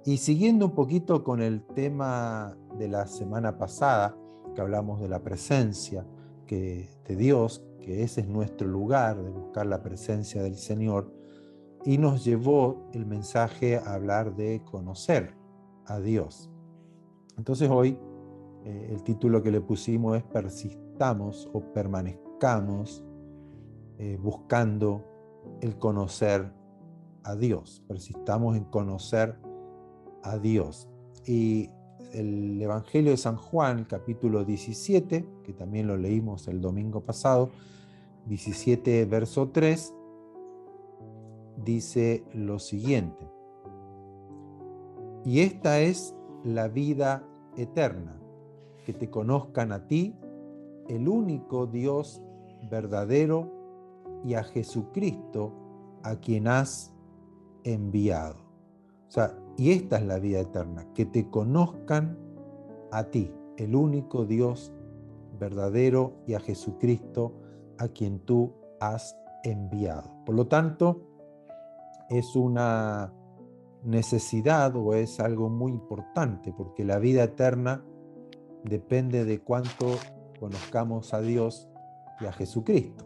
Y siguiendo un poquito con el tema de la semana pasada, que hablamos de la presencia de Dios, que ese es nuestro lugar de buscar la presencia del Señor, y nos llevó el mensaje a hablar de conocer a Dios. Entonces hoy el título que le pusimos es Persistamos o permanezcamos buscando el conocer a Dios. Persistamos en conocer a Dios. Y el Evangelio de San Juan, capítulo 17, que también lo leímos el domingo pasado, 17, verso 3, dice lo siguiente: y esta es la vida eterna, que te conozcan a ti, el único Dios verdadero, y a Jesucristo, a quien has enviado. O sea, y esta es la vida eterna, que te conozcan a ti, el único Dios verdadero, y a Jesucristo, a quien tú has enviado. Por lo tanto, es una necesidad o es algo muy importante, porque la vida eterna depende de cuánto conozcamos a Dios y a Jesucristo,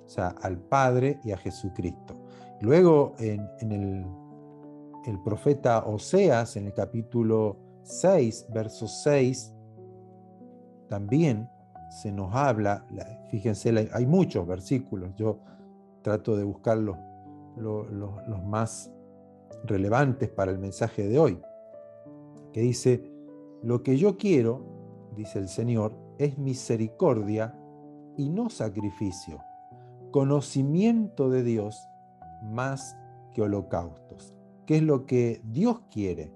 o sea, al Padre y a Jesucristo. Luego, en el profeta Oseas, en el capítulo 6, verso 6, también se nos habla, fíjense, hay muchos versículos, yo trato de buscar los más relevantes para el mensaje de hoy, que dice: lo que yo quiero, dice el Señor, es misericordia y no sacrificio, conocimiento de Dios más que holocaustos. ¿Qué es lo que Dios quiere?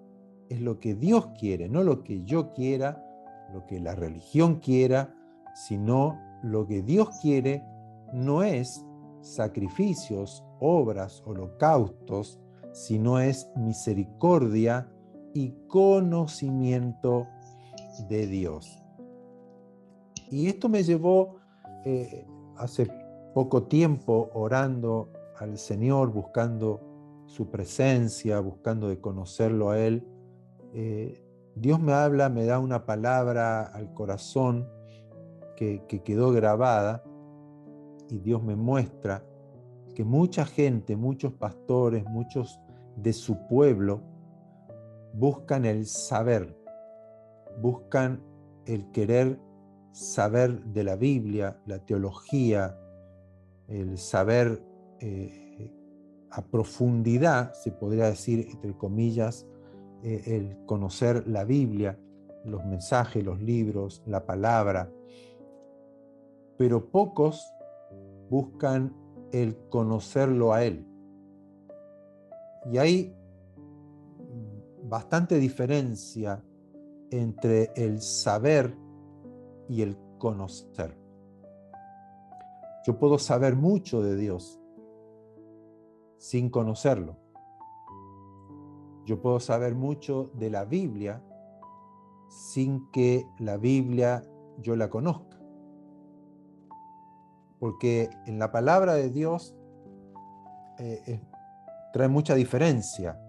Es lo que Dios quiere, no lo que yo quiera, lo que la religión quiera, sino lo que Dios quiere. No es sacrificios, obras, holocaustos, sino es misericordia y conocimiento de Dios. Y esto me llevó hace poco tiempo orando al Señor, buscando su presencia, buscando de conocerlo a Él. Dios me habla, me da una palabra al corazón que quedó grabada, y Dios me muestra que mucha gente, muchos pastores, muchos de su pueblo buscan el saber, buscan el querer saber de la Biblia, la teología, el saber a profundidad, se podría decir, entre comillas, el conocer la Biblia, los mensajes, los libros, la palabra, pero pocos buscan el conocerlo a Él. Y hay bastante diferencia entre el saber y el conocer. Yo puedo saber mucho de Dios sin conocerlo. Yo puedo saber mucho de la Biblia sin que la Biblia yo la conozca. Porque en la palabra de Dios trae mucha diferencia.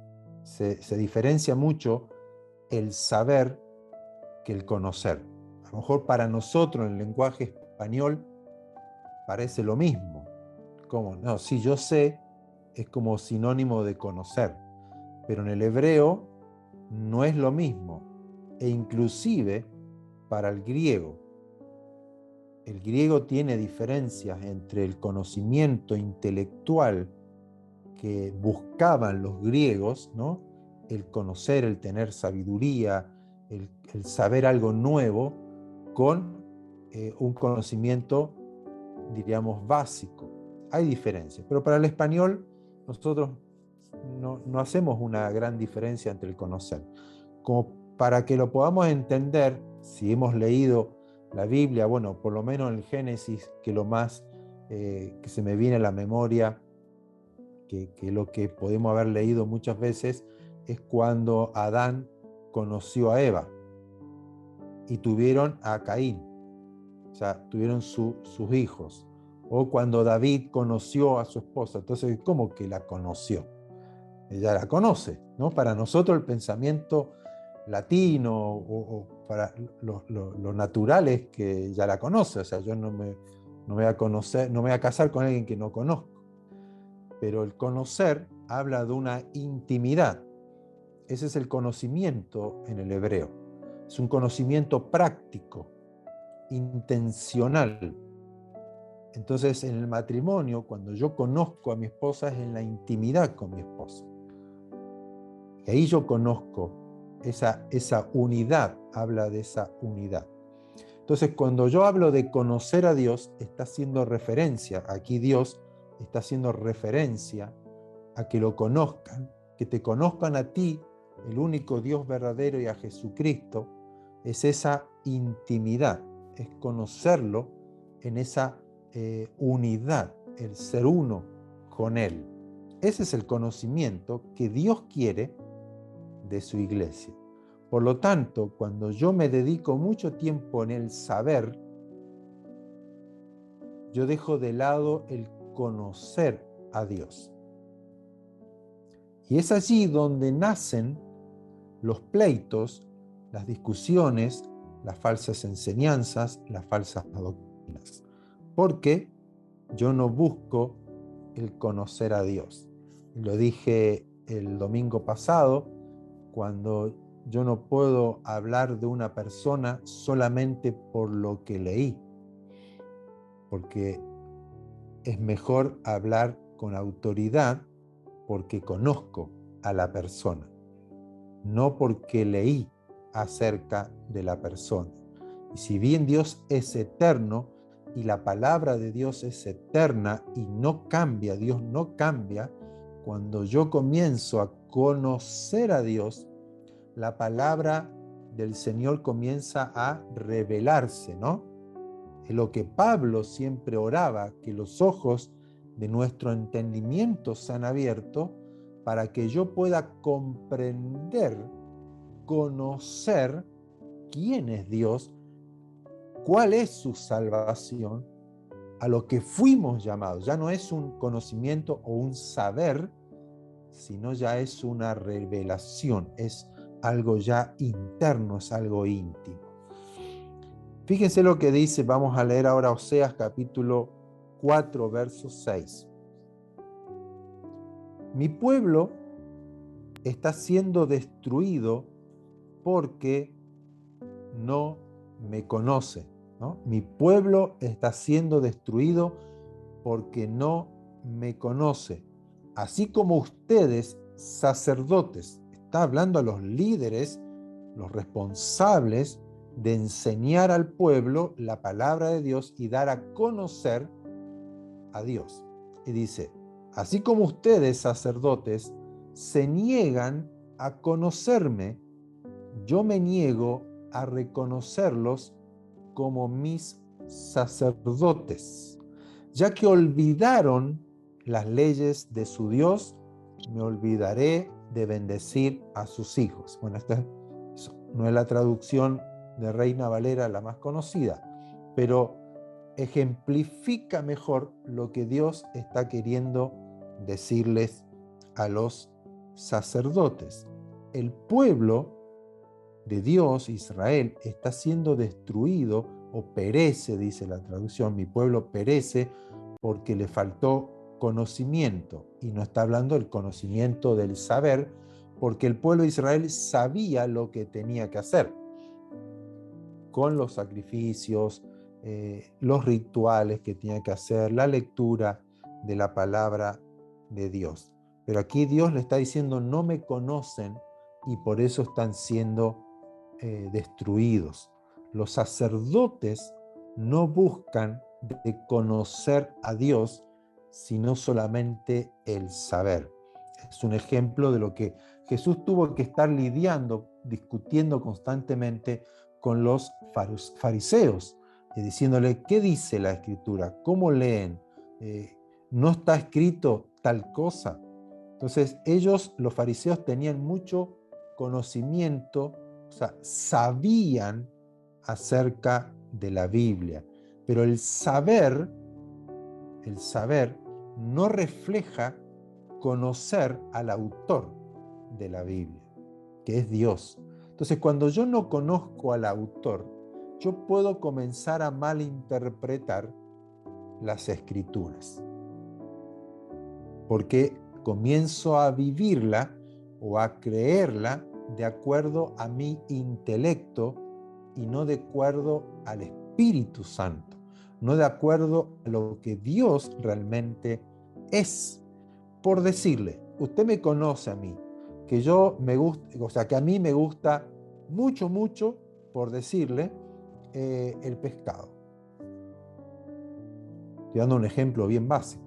Se diferencia mucho el saber que el conocer. A lo mejor para nosotros en el lenguaje español parece lo mismo. ¿Cómo? No, si yo sé es como sinónimo de conocer, pero en el hebreo no es lo mismo. E inclusive para el griego tiene diferencias entre el conocimiento intelectual que buscaban los griegos, ¿no? El conocer, el tener sabiduría, el saber algo nuevo, con un conocimiento, diríamos, básico. Hay diferencias, pero para el español nosotros no hacemos una gran diferencia entre el conocer. Como para que lo podamos entender, si hemos leído la Biblia, bueno, por lo menos en el Génesis, que lo más que se me viene a la memoria, que lo que podemos haber leído muchas veces, es cuando Adán conoció a Eva y tuvieron a Caín, o sea, tuvieron sus hijos. O cuando David conoció a su esposa. Entonces, ¿cómo que la conoció? ella la conoce, ¿no? Para nosotros el pensamiento latino o para lo natural es que ya la conoce, o sea, yo no voy a conocer, no me voy a casar con alguien que no conozco, pero el conocer habla de una intimidad. Ese es el conocimiento en el hebreo. Es un conocimiento práctico, intencional. Entonces, en el matrimonio, cuando yo conozco a mi esposa, es en la intimidad con mi esposa. Y ahí yo conozco esa unidad, habla de esa unidad. Entonces, cuando yo hablo de conocer a Dios, está haciendo referencia, aquí Dios está haciendo referencia a que lo conozcan, que te conozcan a ti, el único Dios verdadero, y a Jesucristo. Es esa intimidad, es conocerlo en esa unidad, el ser uno con Él. Ese es el conocimiento que Dios quiere de su iglesia. Por lo tanto, cuando yo me dedico mucho tiempo en el saber, yo dejo de lado el conocer a Dios. Y es allí donde nacen los pleitos, las discusiones, las falsas enseñanzas, las falsas doctrinas. Porque yo no busco el conocer a Dios. Lo dije el domingo pasado, cuando yo no puedo hablar de una persona solamente por lo que leí, porque es mejor hablar con autoridad porque conozco a la persona, no porque leí acerca de la persona. Y si bien Dios es eterno y la palabra de Dios es eterna y no cambia, Dios no cambia, cuando yo comienzo a conocer a Dios, la palabra del Señor comienza a revelarse, ¿no? Es lo que Pablo siempre oraba, que los ojos de nuestro entendimiento sean abiertos para que yo pueda comprender, conocer quién es Dios, cuál es su salvación, a lo que fuimos llamados. Ya no es un conocimiento o un saber, sino ya es una revelación, es algo ya interno, es algo íntimo. Fíjense lo que dice, vamos a leer ahora Oseas capítulo 4, verso 6. Mi pueblo está siendo destruido porque no me conoce, ¿no? Mi pueblo está siendo destruido porque no me conoce. Así como ustedes, sacerdotes, está hablando a los líderes, los responsables de enseñar al pueblo la palabra de Dios y dar a conocer a Dios. Y dice, así como ustedes, sacerdotes, se niegan a conocerme, yo me niego a reconocerlos como mis sacerdotes. Ya que olvidaron las leyes de su Dios, me olvidaré de bendecir a sus hijos. Bueno, esta no es la traducción de Reina Valera la más conocida, pero ejemplifica mejor lo que Dios está queriendo decirles a los sacerdotes. El pueblo de Dios, Israel, está siendo destruido o perece, dice la traducción, mi pueblo perece porque le faltó conocimiento, y no está hablando del conocimiento del saber, porque el pueblo de Israel sabía lo que tenía que hacer con los sacrificios, los rituales que tenía que hacer, la lectura de la palabra de Dios. Pero aquí Dios le está diciendo, no me conocen y por eso están siendo destruidos. Los sacerdotes no buscan de conocer a Dios, sino solamente el saber. Es un ejemplo de lo que Jesús tuvo que estar lidiando, discutiendo constantemente con los fariseos, diciéndole, ¿qué dice la Escritura? ¿Cómo leen? ¿No está escrito tal cosa? Entonces ellos, los fariseos, tenían mucho conocimiento, o sea, sabían acerca de la Biblia, pero el saber no refleja conocer al autor de la Biblia, que es Dios. Entonces, cuando yo no conozco al autor, yo puedo comenzar a malinterpretar las Escrituras, porque comienzo a vivirla o a creerla de acuerdo a mi intelecto y no de acuerdo al Espíritu Santo, no de acuerdo a lo que Dios realmente es. Por decirle, usted me conoce a mí, que yo me gusta, o sea, que a mí me gusta mucho, mucho, por decirle, el pescado. Estoy dando un ejemplo bien básico.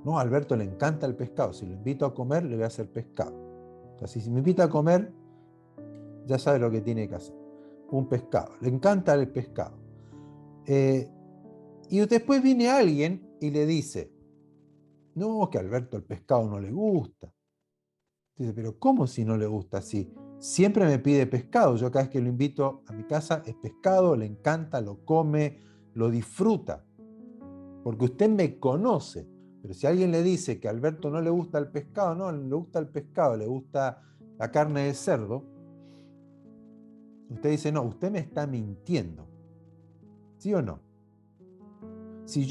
No, a Alberto le encanta el pescado. Si lo invito a comer, le voy a hacer pescado. O sea, si me invita a comer, ya sabe lo que tiene que hacer. Un pescado. Le encanta el pescado. Y después viene alguien y le dice, no, que a Alberto el pescado no le gusta. Dice, pero ¿cómo si no le gusta? Si siempre me pide pescado. Yo cada vez que lo invito a mi casa es pescado, le encanta, lo come, lo disfruta. Porque usted me conoce. Pero si alguien le dice que a Alberto no le gusta el pescado, no, le gusta el pescado, le gusta la carne de cerdo, usted dice, no, usted me está mintiendo. ¿Sí o no? Si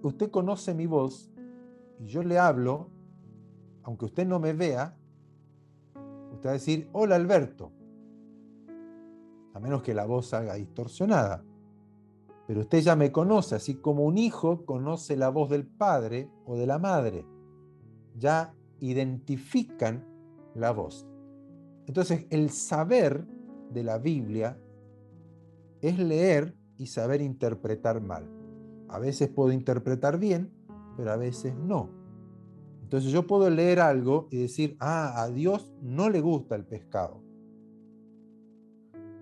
usted conoce mi voz y yo le hablo, aunque usted no me vea, usted va a decir, hola Alberto, a menos que la voz salga distorsionada. Pero usted ya me conoce, así como un hijo conoce la voz del padre o de la madre. Ya identifican la voz. Entonces, el saber de la Biblia es leer y saber interpretar mal. A veces puedo interpretar bien, pero a veces no. Entonces yo puedo leer algo y decir, a Dios no le gusta el pescado.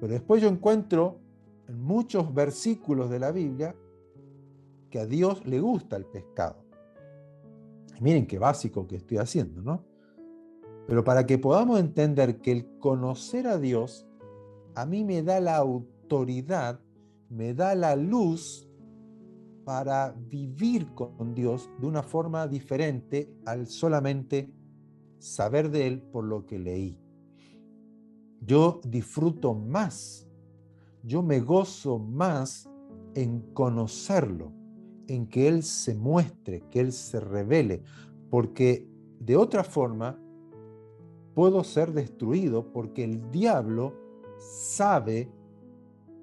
Pero después yo encuentro en muchos versículos de la Biblia que a Dios le gusta el pescado. Y miren qué básico que estoy haciendo, ¿no? Pero para que podamos entender que el conocer a Dios a mí me da la autoridad, me da la luz para vivir con Dios de una forma diferente al solamente saber de Él por lo que leí. Yo disfruto más, yo me gozo más en conocerlo, en que Él se muestre, que Él se revele, porque de otra forma puedo ser destruido porque el diablo sabe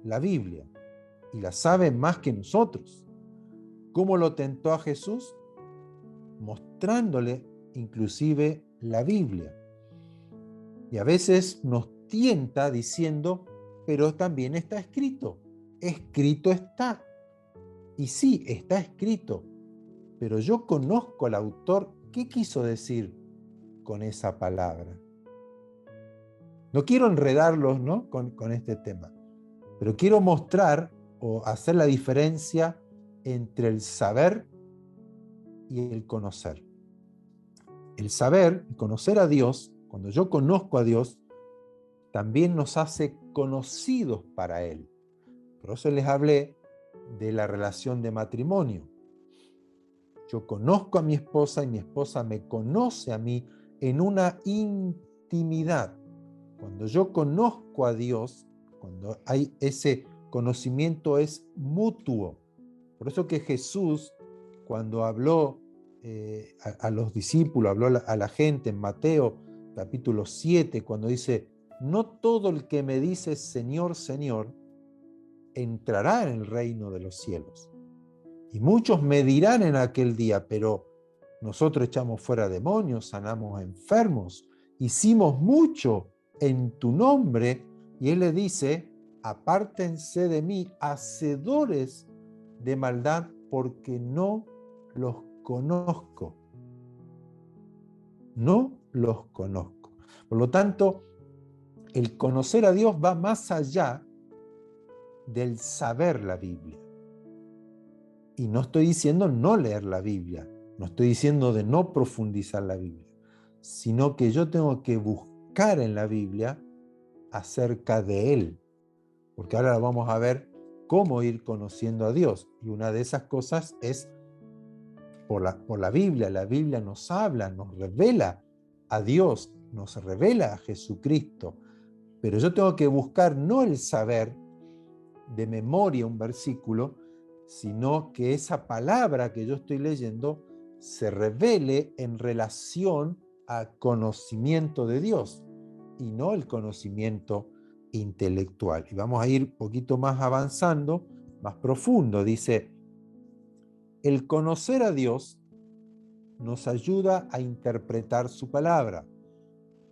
la Biblia y la sabe más que nosotros. ¿Cómo lo tentó a Jesús? Mostrándole inclusive la Biblia. Y a veces nos tienta diciendo, pero también está escrito. Escrito está. Y sí, está escrito. Pero yo conozco al autor. ¿Qué quiso decir con esa palabra? No quiero enredarlos, ¿no? con este tema. Pero quiero mostrar o hacer la diferencia entre el saber y el conocer. El saber, conocer a Dios, cuando yo conozco a Dios, también nos hace conocidos para Él. Por eso les hablé de la relación de matrimonio. Yo conozco a mi esposa y mi esposa me conoce a mí en una intimidad. Cuando yo conozco a Dios, cuando hay ese conocimiento es mutuo. Por eso que Jesús, cuando habló a los discípulos, habló a la gente en Mateo capítulo 7, cuando dice, no todo el que me dice Señor, Señor, entrará en el reino de los cielos. Y muchos me dirán en aquel día, pero nosotros echamos fuera demonios, sanamos enfermos, hicimos mucho en tu nombre. Y Él le dice, apártense de mí, hacedores de maldad, porque no los conozco. No los conozco. Por lo tanto, el conocer a Dios va más allá del saber la Biblia. Y no estoy diciendo no leer la Biblia, no estoy diciendo de no profundizar la Biblia, sino que yo tengo que buscar en la Biblia acerca de Él. Porque ahora vamos a ver cómo ir conociendo a Dios. Y una de esas cosas es por la Biblia. La Biblia nos habla, nos revela a Dios, nos revela a Jesucristo. Pero yo tengo que buscar no el saber de memoria un versículo, sino que esa palabra que yo estoy leyendo se revele en relación a conocimiento de Dios y no el conocimiento intelectual. Y vamos a ir un poquito más avanzando, más profundo. Dice, el conocer a Dios nos ayuda a interpretar su palabra.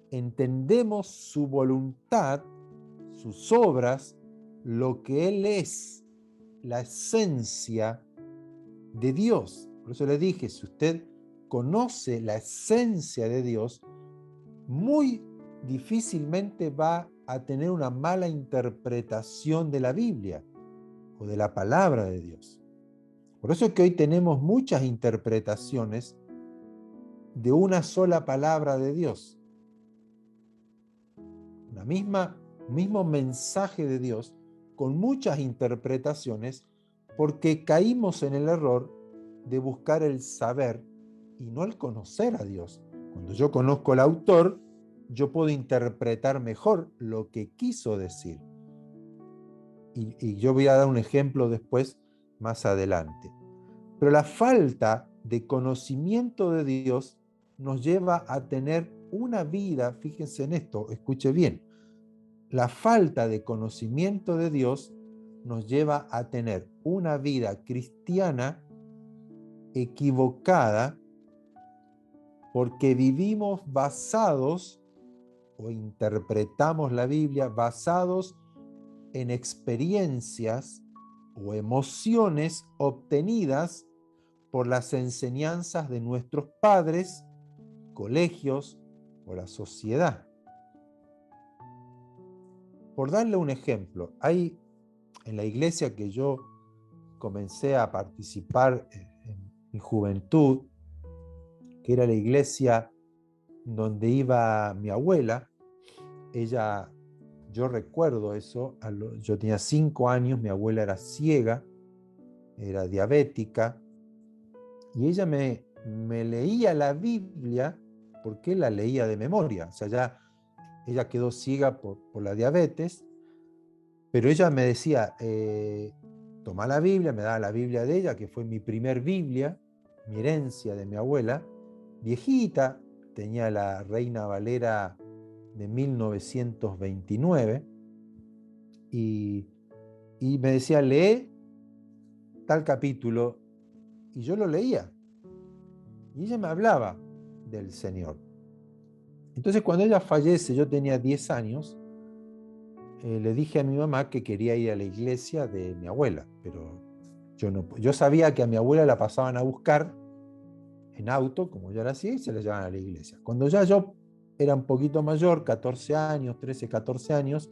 Entendemos su voluntad, sus obras, lo que Él es, la esencia de Dios. Por eso le dije, si usted conoce la esencia de Dios, muy difícilmente va a tener una mala interpretación de la Biblia o de la palabra de Dios. Por eso es que hoy tenemos muchas interpretaciones de una sola palabra de Dios. Mismo mensaje de Dios con muchas interpretaciones porque caímos en el error de buscar el saber y no el conocer a Dios. Cuando yo conozco al autor, yo puedo interpretar mejor lo que quiso decir. Y yo voy a dar un ejemplo después, más adelante. Pero la falta de conocimiento de Dios nos lleva a tener una vida, fíjense en esto, escuche bien, la falta de conocimiento de Dios nos lleva a tener una vida cristiana equivocada porque vivimos basados o interpretamos la Biblia basados en experiencias o emociones obtenidas por las enseñanzas de nuestros padres, colegios o la sociedad. Por darle un ejemplo, hay en la iglesia que yo comencé a participar en mi juventud, que era la iglesia donde iba mi abuela. Ella, yo recuerdo eso, yo tenía 5 años, mi abuela era ciega, era diabética, y ella me leía la Biblia porque la leía de memoria. O sea, ella quedó ciega por la diabetes, pero ella me decía, toma la Biblia, me daba la Biblia de ella, que fue mi primer Biblia, mi herencia de mi abuela, viejita, tenía la Reina Valera de 1929, y me decía, lee tal capítulo, y yo lo leía, y ella me hablaba del Señor. Entonces cuando ella fallece, yo tenía 10 años, le dije a mi mamá que quería ir a la iglesia de mi abuela, pero yo sabía que a mi abuela la pasaban a buscar en auto, como ya era así, y se la llevaban a la iglesia. Cuando ya yo era un poquito mayor, 14 años, 13, 14 años,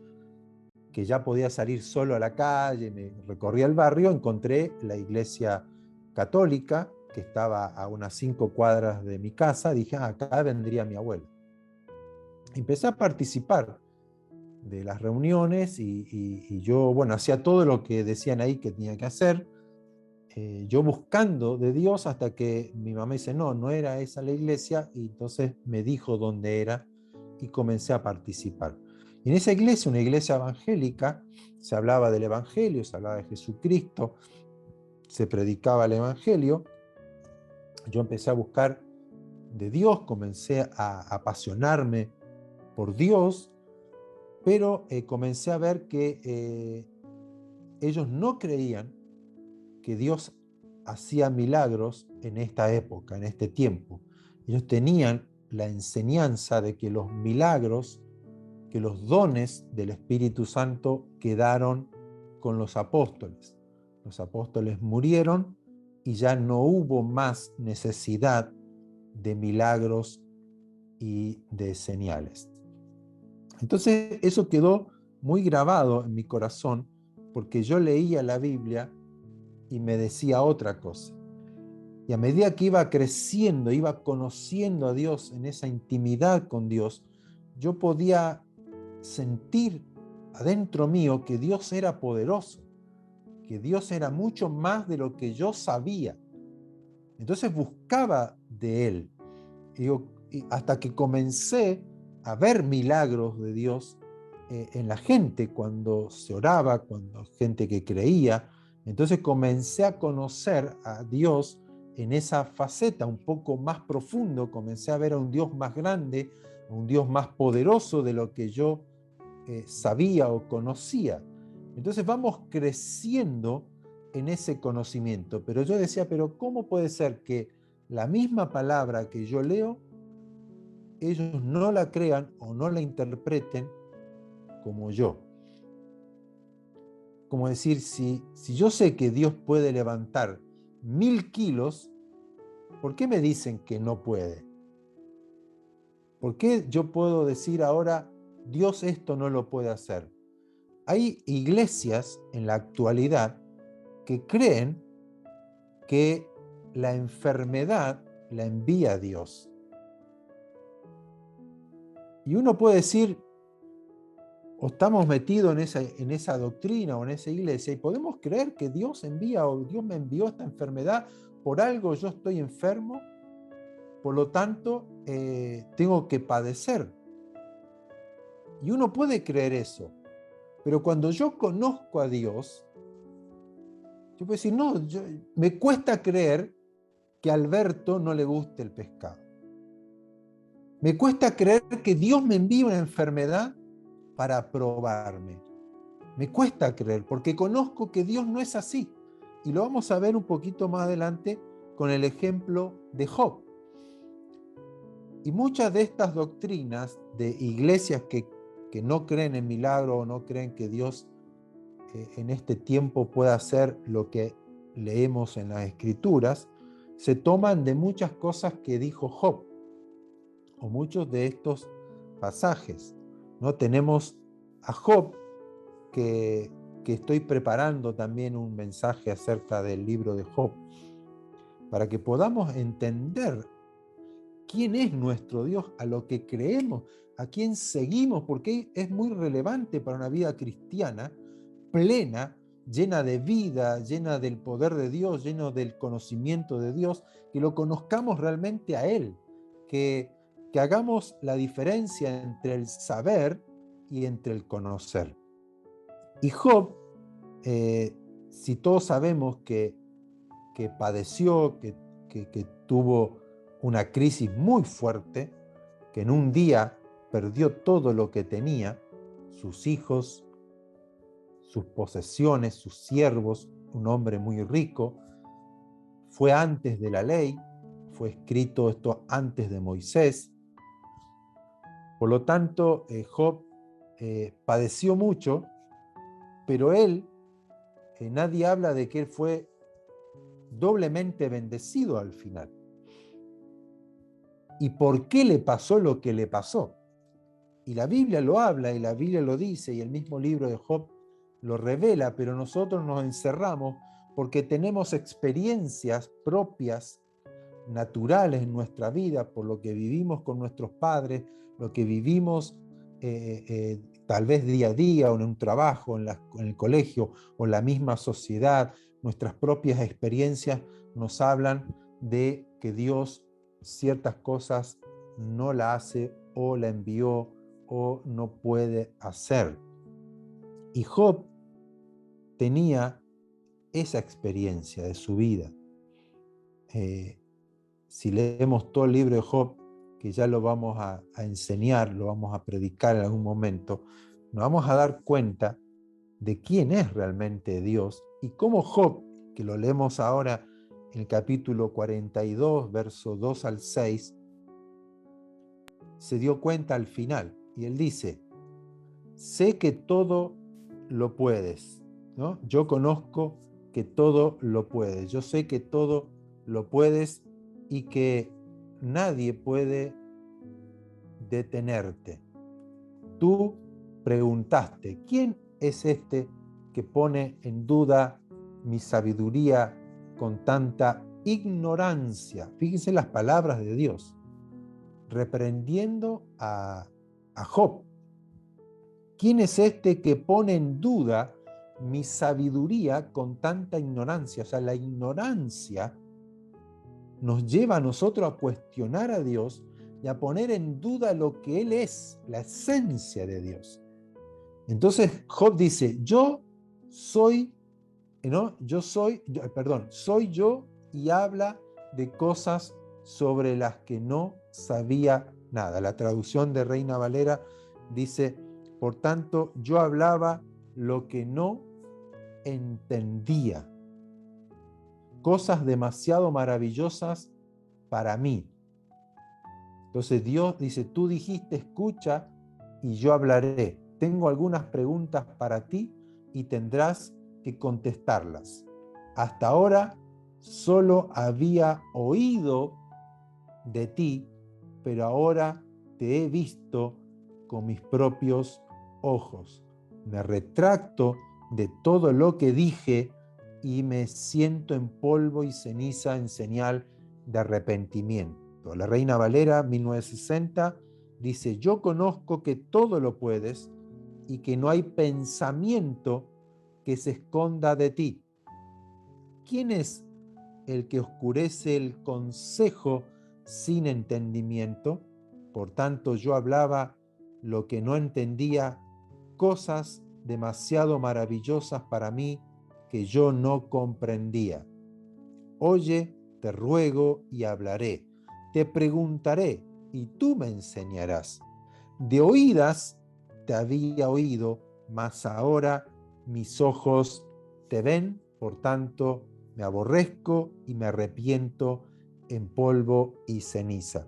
que ya podía salir solo a la calle, me recorría el barrio, encontré la iglesia católica, que estaba a unas 5 cuadras de mi casa. Dije, acá vendría mi abuela. Empecé a participar de las reuniones y yo, bueno, hacía todo lo que decían ahí que tenía que hacer, yo buscando de Dios, hasta que mi mamá dice, no era esa la iglesia, y entonces me dijo dónde era y comencé a participar. Y en esa iglesia, una iglesia evangélica, se hablaba del Evangelio, se hablaba de Jesucristo, se predicaba el Evangelio. Yo empecé a buscar de Dios, comencé a apasionarme por Dios, pero comencé a ver que ellos no creían que Dios hacía milagros en esta época, en este tiempo. Ellos tenían la enseñanza de que los milagros, que los dones del Espíritu Santo quedaron con los apóstoles. Los apóstoles murieron y ya no hubo más necesidad de milagros y de señales. Entonces eso quedó muy grabado en mi corazón, porque yo leía la Biblia y me decía otra cosa. Y a medida que iba creciendo, iba conociendo a Dios en esa intimidad con Dios, yo podía sentir adentro mío que Dios era poderoso, que Dios era mucho más de lo que yo sabía. Entonces buscaba de Él. Y hasta que comencé a ver milagros de Dios en la gente cuando se oraba, cuando gente que creía. Entonces comencé a conocer a Dios en esa faceta un poco más profundo, comencé a ver a un Dios más grande, a un Dios más poderoso de lo que yo sabía o conocía. Entonces vamos creciendo en ese conocimiento. Pero yo decía, pero ¿cómo puede ser que la misma palabra que yo leo, ellos no la crean o no la interpreten como yo? Como decir, si yo sé que Dios puede levantar 1000 kilos, ¿por qué me dicen que no puede? ¿Por qué yo puedo decir ahora, Dios esto no lo puede hacer? Hay iglesias en la actualidad que creen que la enfermedad la envía Dios. Y uno puede decir, o estamos metidos en esa doctrina o en esa iglesia y podemos creer que Dios envía o Dios me envió esta enfermedad, por algo yo estoy enfermo, por lo tanto tengo que padecer. Y uno puede creer eso, pero cuando yo conozco a Dios, yo puedo decir, no, me cuesta creer que a Alberto no le guste el pescado. Me cuesta creer que Dios me envíe una enfermedad para probarme. Me cuesta creer porque conozco que Dios no es así. Y lo vamos a ver un poquito más adelante con el ejemplo de Job. Y muchas de estas doctrinas de iglesias que no creen en milagros o no creen que Dios en este tiempo pueda hacer lo que leemos en las Escrituras, se toman de muchas cosas que dijo Job o muchos de estos pasajes. ¿No? Tenemos a Job que estoy preparando también un mensaje acerca del libro de Job, para que podamos entender quién es nuestro Dios, a lo que creemos, a quién seguimos, porque es muy relevante para una vida cristiana plena, llena de vida, llena del poder de Dios, lleno del conocimiento de Dios, que lo conozcamos realmente a Él, que hagamos la diferencia entre el saber y entre el conocer. Y Job, si todos sabemos que padeció, que tuvo una crisis muy fuerte, que en un día perdió todo lo que tenía, sus hijos, sus posesiones, sus siervos, un hombre muy rico, fue antes de la ley, fue escrito esto antes de Moisés. Por lo tanto, Job padeció mucho, pero nadie habla de que él fue doblemente bendecido al final. ¿Y por qué le pasó lo que le pasó? Y la Biblia lo habla y la Biblia lo dice y el mismo libro de Job lo revela, pero nosotros nos encerramos porque tenemos experiencias propias, naturales en nuestra vida, por lo que vivimos con nuestros padres, lo que vivimos tal vez día a día o en un trabajo, en el colegio o en la misma sociedad. Nuestras propias experiencias nos hablan de que Dios ciertas cosas no la hace o la envió o no puede hacer. Y Job tenía esa experiencia de su vida. Si leemos todo el libro de Job, que ya lo vamos a enseñar, lo vamos a predicar en algún momento, nos vamos a dar cuenta de quién es realmente Dios y cómo Job, que lo leemos ahora en el capítulo 42, verso 2 al 6, se dio cuenta al final. Y él dice, sé que todo lo puedes, ¿no? Yo conozco que todo lo puedes. Yo sé que todo lo puedes y que nadie puede detenerte. Tú preguntaste, ¿quién es este que pone en duda mi sabiduría con tanta ignorancia? Fíjense las palabras de Dios, reprendiendo a Job. ¿Quién es este que pone en duda mi sabiduría con tanta ignorancia? O sea, la ignorancia nos lleva a nosotros a cuestionar a Dios y a poner en duda lo que Él es, la esencia de Dios. Entonces Job dice, soy soy yo, y habla de cosas sobre las que no sabía nada. La traducción de Reina Valera dice, por tanto, yo hablaba lo que no entendía. Cosas demasiado maravillosas para mí. Entonces Dios dice, tú dijiste, escucha y yo hablaré. Tengo algunas preguntas para ti y tendrás que contestarlas. Hasta ahora solo había oído de ti, pero ahora te he visto con mis propios ojos. Me retracto de todo lo que dije y me siento en polvo y ceniza en señal de arrepentimiento. La Reina Valera, 1960, dice, yo conozco que todo lo puedes y que no hay pensamiento que se esconda de ti. ¿Quién es el que oscurece el consejo sin entendimiento? Por tanto, yo hablaba lo que no entendía, cosas demasiado maravillosas para mí que yo no comprendía. Oye, te ruego y hablaré. Te preguntaré y tú me enseñarás. De oídas te había oído, mas ahora mis ojos te ven, por tanto me aborrezco y me arrepiento en polvo y ceniza.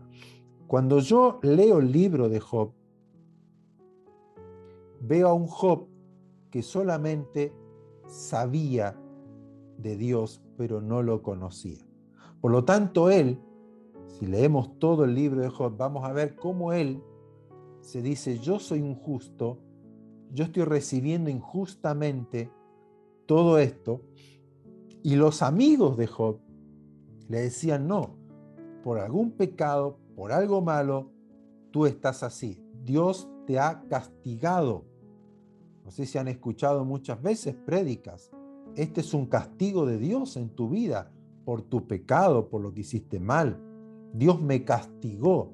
Cuando yo leo el libro de Job, veo a un Job que solamente sabía de Dios, pero no lo conocía. Por lo tanto, él, si leemos todo el libro de Job, vamos a ver cómo él se dice, yo soy un justo, yo estoy recibiendo injustamente todo esto, y los amigos de Job le decían, no, por algún pecado, por algo malo, tú estás así. Dios te ha castigado. No sé si han escuchado muchas veces prédicas. Este es un castigo de Dios en tu vida por tu pecado, por lo que hiciste mal. Dios me castigó.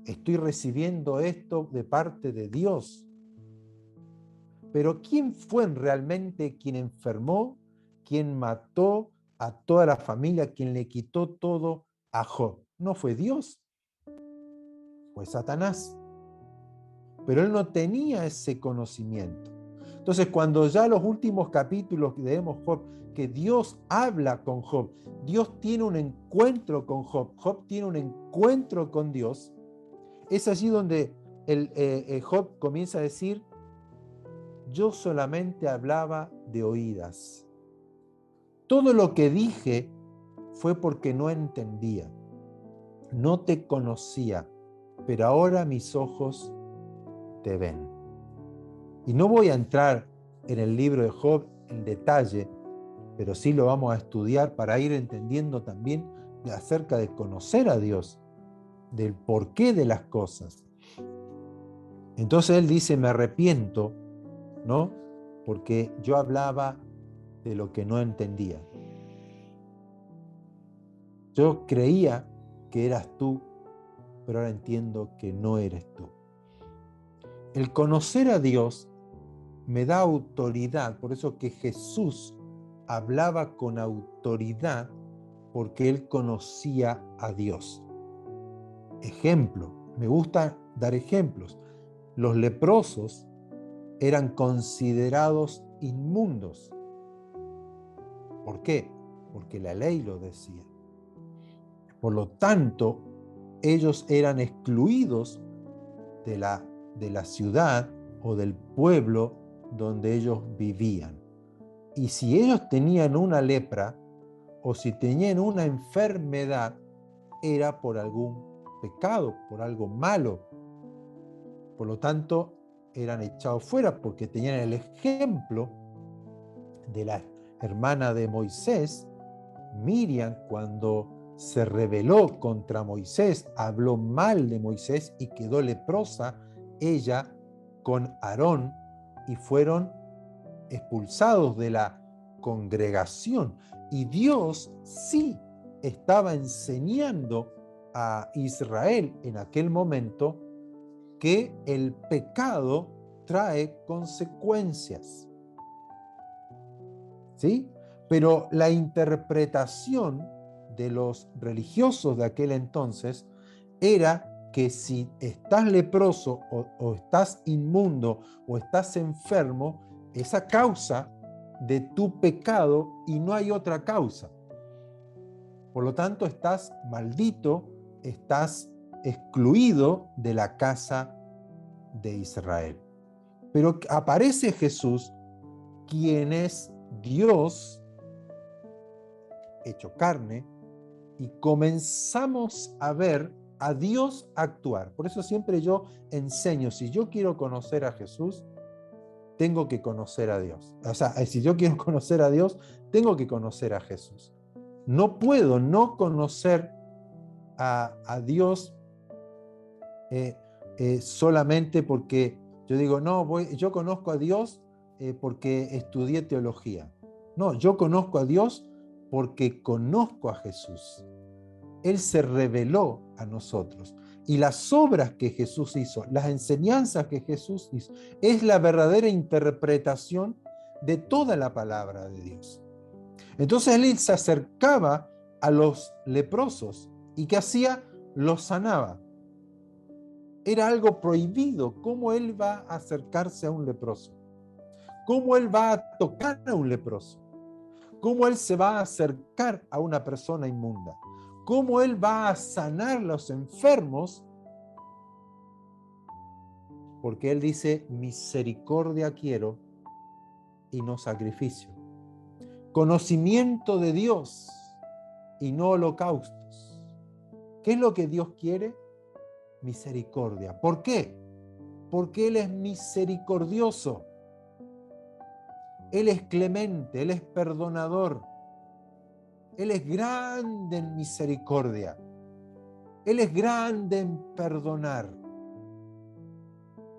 Estoy recibiendo esto de parte de Dios. Pero ¿quién fue realmente quien enfermó, quien mató a toda la familia, quien le quitó todo a Job? No fue Dios, fue Satanás. Pero él no tenía ese conocimiento. Entonces, cuando ya los últimos capítulos que leemos Job, que Dios habla con Job, Dios tiene un encuentro con Job, Job tiene un encuentro con Dios, es allí donde Job comienza a decir, yo solamente hablaba de oídas. Todo lo que dije fue porque no entendía, no te conocía, pero ahora mis ojos te ven. Y no voy a entrar en el libro de Job en detalle, pero sí lo vamos a estudiar para ir entendiendo también acerca de conocer a Dios, del porqué de las cosas. Entonces él dice, me arrepiento, ¿no? Porque yo hablaba de lo que no entendía. Yo creía que eras tú, pero ahora entiendo que no eres tú. El conocer a Dios me da autoridad, por eso que Jesús hablaba con autoridad, porque él conocía a Dios. Ejemplo, me gusta dar ejemplos. Los leprosos eran considerados inmundos. ¿Por qué? Porque la ley lo decía. Por lo tanto, ellos eran excluidos de la ciudad o del pueblo donde ellos vivían. Y si ellos tenían una lepra o si tenían una enfermedad, era por algún pecado, por algo malo. Por lo tanto, eran echados fuera porque tenían el ejemplo de la hermana de Moisés, Miriam, cuando se rebeló contra Moisés, habló mal de Moisés y quedó leprosa ella con Aarón y fueron expulsados de la congregación. Y Dios sí estaba enseñando a Israel en aquel momento que el pecado trae consecuencias, ¿sí? Pero la interpretación de los religiosos de aquel entonces era que si estás leproso o estás inmundo o estás enfermo, es a causa de tu pecado y no hay otra causa. Por lo tanto, estás maldito, estás excluido de la casa de Israel. Pero aparece Jesús, quien es Dios hecho carne, y comenzamos a ver a Dios actuar. Por eso siempre yo enseño, si yo quiero conocer a Jesús, tengo que conocer a Dios. O sea, si yo quiero conocer a Dios, tengo que conocer a Jesús. No puedo no conocer a Dios solamente porque yo digo, no, yo conozco a Dios porque estudié teología. No, yo conozco a Dios porque conozco a Jesús. Él se reveló a nosotros. Y las obras que Jesús hizo, las enseñanzas que Jesús hizo, es la verdadera interpretación de toda la palabra de Dios. Entonces él se acercaba a los leprosos y ¿qué hacía? Los sanaba. Era algo prohibido. ¿Cómo él va a acercarse a un leproso? ¿Cómo él va a tocar a un leproso? ¿Cómo él se va a acercar a una persona inmunda? ¿Cómo él va a sanar a los enfermos? Porque él dice, misericordia quiero y no sacrificio. Conocimiento de Dios y no holocaustos. ¿Qué es lo que Dios quiere? Misericordia. ¿Por qué? Porque Él es misericordioso. Él es clemente, Él es perdonador. Él es grande en misericordia. Él es grande en perdonar.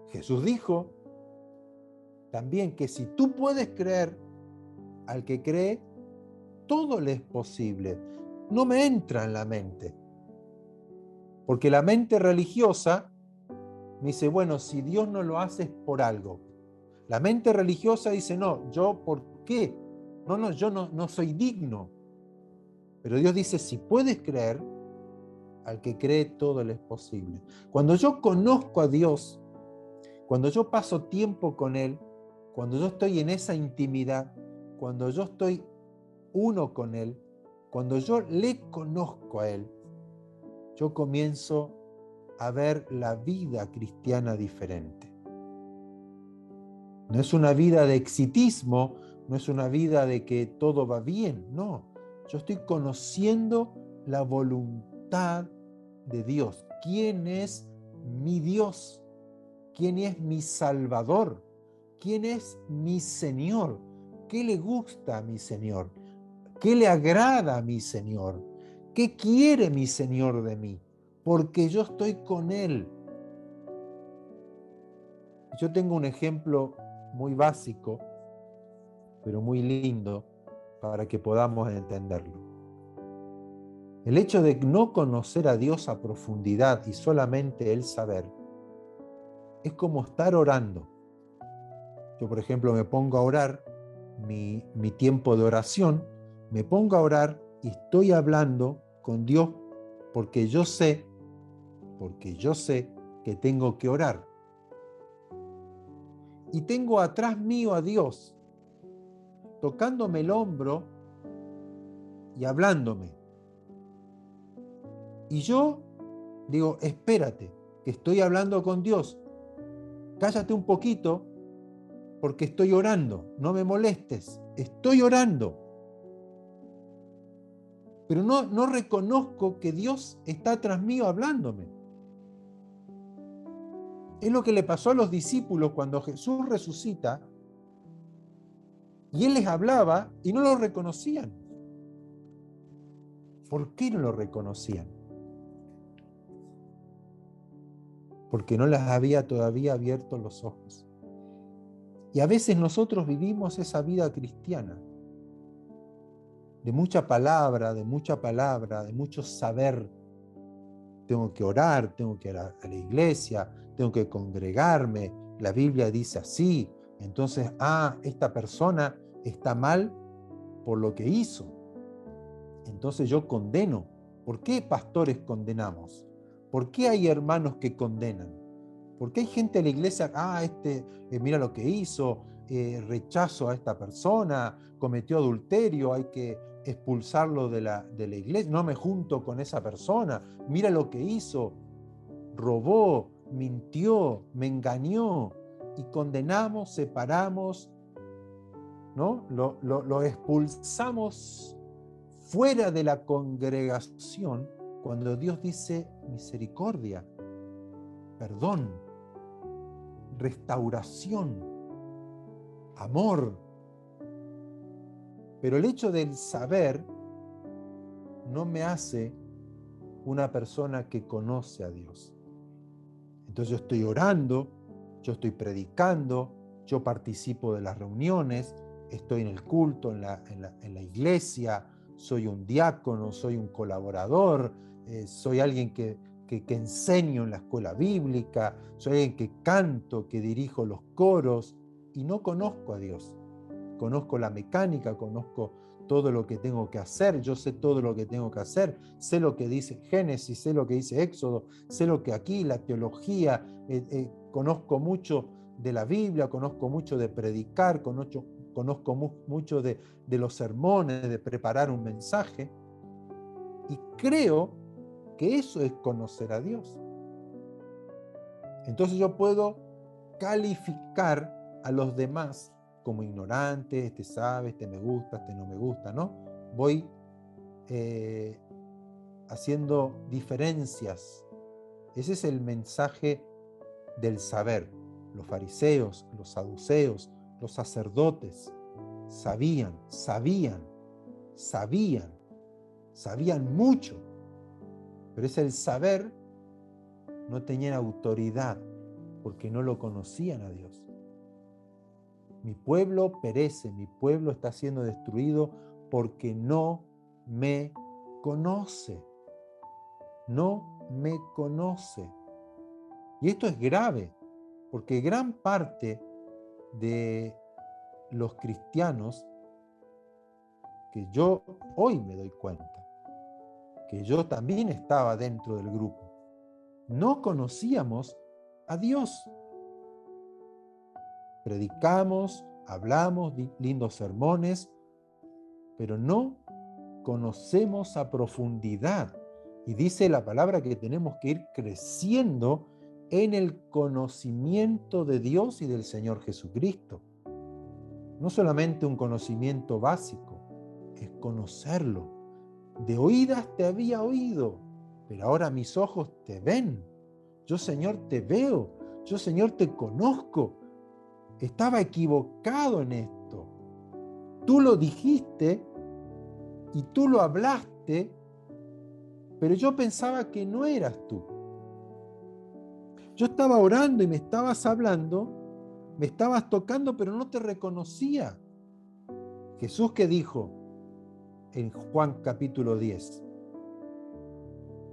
Jesús dijo también que si tú puedes creer, al que cree, todo le es posible. No me entra en la mente. Porque la mente religiosa me dice, bueno, si Dios no lo hace es por algo. La mente religiosa dice, no, ¿yo por qué? No, yo no soy digno. Pero Dios dice, si puedes creer, al que cree todo le es posible. Cuando yo conozco a Dios, cuando yo paso tiempo con Él, cuando yo estoy en esa intimidad, cuando yo estoy uno con Él, cuando yo le conozco a Él, yo comienzo a ver la vida cristiana diferente. No es una vida de exitismo, no es una vida de que todo va bien, no. Yo estoy conociendo la voluntad de Dios. ¿Quién es mi Dios? ¿Quién es mi Salvador? ¿Quién es mi Señor? ¿Qué le gusta a mi Señor? ¿Qué le agrada a mi Señor? ¿Qué quiere mi Señor de mí? Porque yo estoy con Él. Yo tengo un ejemplo muy básico, pero muy lindo, para que podamos entenderlo. El hecho de no conocer a Dios a profundidad y solamente Él saber, es como estar orando. Yo, por ejemplo, me pongo a orar, mi tiempo de oración, me pongo a orar y estoy hablando con Dios porque yo sé que tengo que orar. Y tengo atrás mío a Dios, tocándome el hombro y hablándome. Y yo digo, espérate, que estoy hablando con Dios. Cállate un poquito porque estoy orando. No me molestes, estoy orando. Pero no reconozco que Dios está atrás mío hablándome. Es lo que le pasó a los discípulos cuando Jesús resucita y Él les hablaba y no lo reconocían. ¿Por qué no lo reconocían? Porque no les había todavía abierto los ojos. Y a veces nosotros vivimos esa vida cristiana. de mucha palabra, de mucho saber. Tengo que orar, tengo que ir a la iglesia, tengo que congregarme, la Biblia dice así, entonces, esta persona está mal por lo que hizo. Entonces yo condeno. ¿Por qué pastores condenamos? ¿Por qué hay hermanos que condenan? ¿Por qué hay gente en la iglesia, mira lo que hizo, rechazo a esta persona, cometió adulterio, hay que expulsarlo de la iglesia, no me junto con esa persona, mira lo que hizo, robó, mintió, me engañó, y condenamos, separamos, ¿no? Lo expulsamos fuera de la congregación cuando Dios dice misericordia, perdón, restauración, amor. Pero el hecho del saber no me hace una persona que conoce a Dios. Entonces yo estoy orando, yo estoy predicando, yo participo de las reuniones, estoy en el culto, en la iglesia, soy un diácono, soy un colaborador, soy alguien que enseño en la escuela bíblica, soy alguien que canto, que dirijo los coros, y no conozco a Dios. Conozco la mecánica, conozco todo lo que tengo que hacer, yo sé todo lo que tengo que hacer, sé lo que dice Génesis, sé lo que dice Éxodo, sé lo que aquí, la teología, conozco mucho de la Biblia, conozco mucho de predicar, conozco mucho de los sermones, de preparar un mensaje, y creo que eso es conocer a Dios. Entonces yo puedo calificar a los demás como ignorante, este sabe, este me gusta, este no me gusta, ¿no? Voy haciendo diferencias. Ese es el mensaje del saber. Los fariseos, los saduceos, los sacerdotes sabían mucho, pero es el saber, no tenían autoridad porque no lo conocían a Dios. Mi pueblo perece, mi pueblo está siendo destruido porque no me conoce. No me conoce. Y esto es grave, porque gran parte de los cristianos, que yo hoy me doy cuenta, que yo también estaba dentro del grupo, no conocíamos a Dios. Predicamos, hablamos lindos sermones, pero no conocemos a profundidad. Y dice la palabra que tenemos que ir creciendo en el conocimiento de Dios y del Señor Jesucristo. No solamente un conocimiento básico, es conocerlo. De oídas te había oído, pero ahora mis ojos te ven. Yo, Señor, te veo. Yo, Señor, te conozco. Estaba equivocado en esto. Tú lo dijiste y tú lo hablaste, pero yo pensaba que no eras tú. Yo estaba orando y me estabas hablando, me estabas tocando, pero no te reconocía. Jesús, ¿qué dijo en Juan capítulo 10?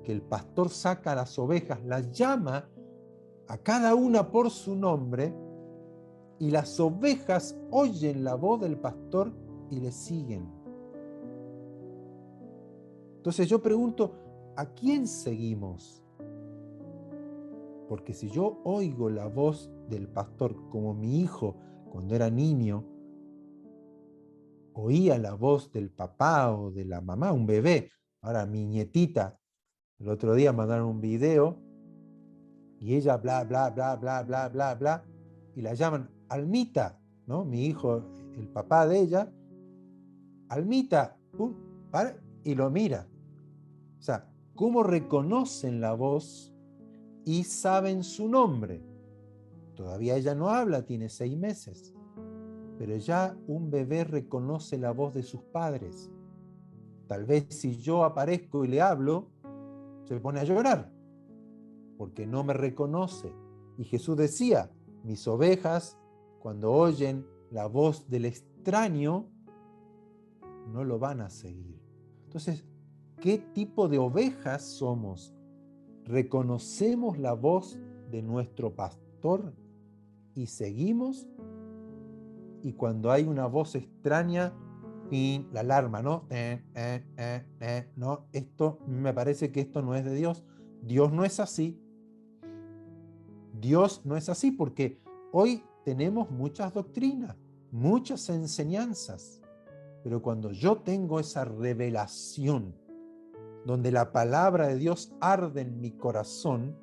Que el pastor saca a las ovejas, las llama a cada una por su nombre, y las ovejas oyen la voz del pastor y le siguen. Entonces yo pregunto, ¿a quién seguimos? Porque si yo oigo la voz del pastor como mi hijo cuando era niño, oía la voz del papá o de la mamá, un bebé. Ahora mi nietita, el otro día mandaron un video y ella bla, bla, bla, bla, bla, bla, bla, y la llaman Almita, ¿no? Mi hijo, el papá de ella, Almita, pum, para, y lo mira. O sea, ¿cómo reconocen la voz y saben su nombre? Todavía ella no habla, tiene 6 meses, pero ya un bebé reconoce la voz de sus padres. Tal vez si yo aparezco y le hablo, se pone a llorar, porque no me reconoce. Y Jesús decía, mis ovejas, cuando oyen la voz del extraño, no lo van a seguir. Entonces, ¿qué tipo de ovejas somos? ¿Reconocemos la voz de nuestro pastor y seguimos? Y cuando hay una voz extraña, pin, la alarma, ¿no? No, esto me parece que esto no es de Dios. Dios no es así. Dios no es así porque hoy tenemos muchas doctrinas, muchas enseñanzas, pero cuando yo tengo esa revelación donde la palabra de Dios arde en mi corazón,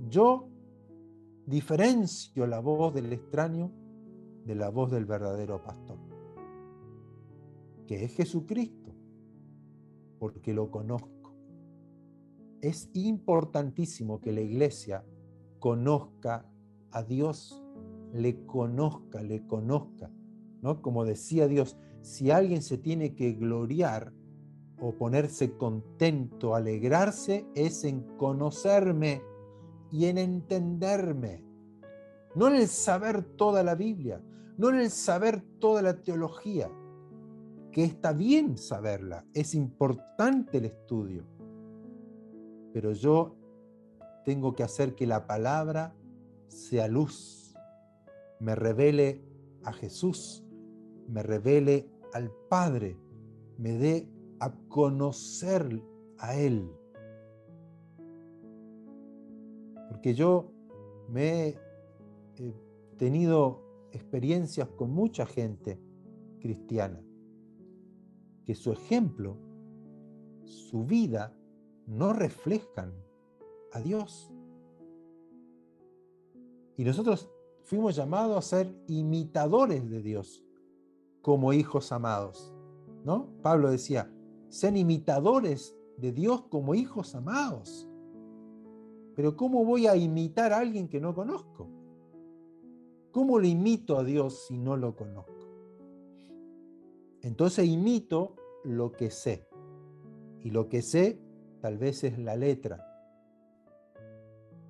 yo diferencio la voz del extraño de la voz del verdadero pastor, que es Jesucristo, porque lo conozco. Es importantísimo que la iglesia conozca a Dios, le conozca, ¿no? Como decía Dios, si alguien se tiene que gloriar o ponerse contento, alegrarse, es en conocerme y en entenderme. No en el saber toda la Biblia, no en el saber toda la teología, que está bien saberla, es importante el estudio, pero yo tengo que hacer que la palabra sea luz, me revele a Jesús, me revele al Padre, me dé a conocer a Él. Porque yo me he tenido experiencias con mucha gente cristiana, que su ejemplo, su vida, no reflejan a Dios. Y nosotros fuimos llamados a ser imitadores de Dios como hijos amados, ¿no? Pablo decía, sean imitadores de Dios como hijos amados. Pero ¿cómo voy a imitar a alguien que no conozco? ¿Cómo lo imito a Dios si no lo conozco? Entonces imito lo que sé. Y lo que sé tal vez es la letra,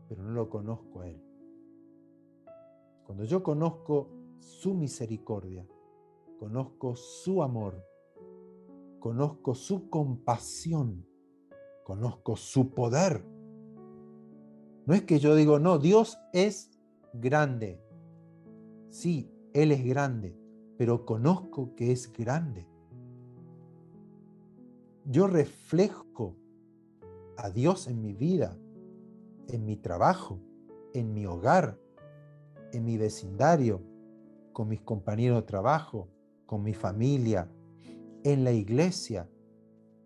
pero no lo conozco a Él. Cuando yo conozco su misericordia, conozco su amor, conozco su compasión, conozco su poder. No es que yo digo, no, Dios es grande. Sí, Él es grande, pero conozco que es grande. Yo reflejo a Dios en mi vida, en mi trabajo, en mi hogar, en mi vecindario, con mis compañeros de trabajo, con mi familia, en la iglesia.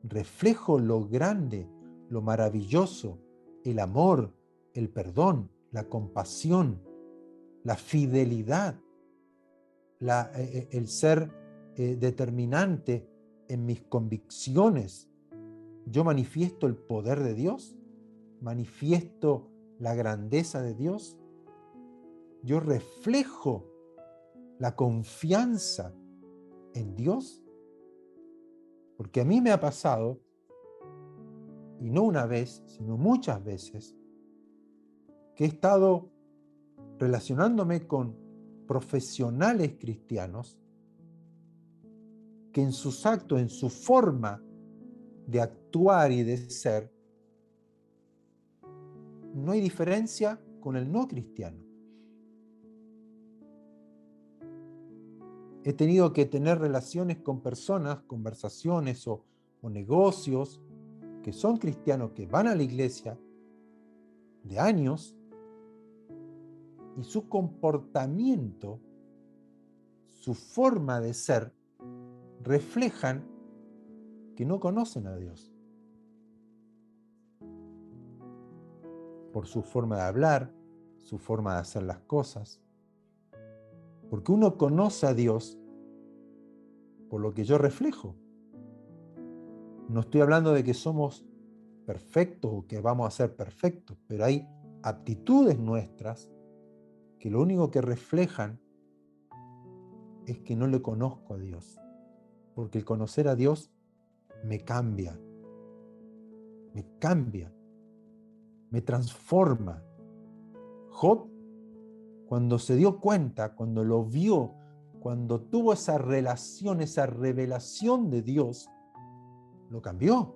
Reflejo lo grande, lo maravilloso, el amor, el perdón, la compasión, la fidelidad, el ser determinante en mis convicciones. Yo manifiesto el poder de Dios, manifiesto la grandeza de Dios, yo reflejo la confianza en Dios, porque a mí me ha pasado, y no una vez, sino muchas veces, que he estado relacionándome con profesionales cristianos que en sus actos, en su forma de actuar y de ser, no hay diferencia con el no cristiano. He tenido que tener relaciones con personas, conversaciones o negocios que son cristianos, que van a la iglesia de años, y su comportamiento, su forma de ser, reflejan que no conocen a Dios. Por su forma de hablar, su forma de hacer las cosas. Porque uno conoce a Dios por lo que yo reflejo. No estoy hablando de que somos perfectos o que vamos a ser perfectos, pero hay aptitudes nuestras que lo único que reflejan es que no le conozco a Dios. Porque el conocer a Dios me cambia, me transforma. Job, cuando se dio cuenta, cuando lo vio cuando tuvo esa relación, esa revelación de Dios, lo cambió.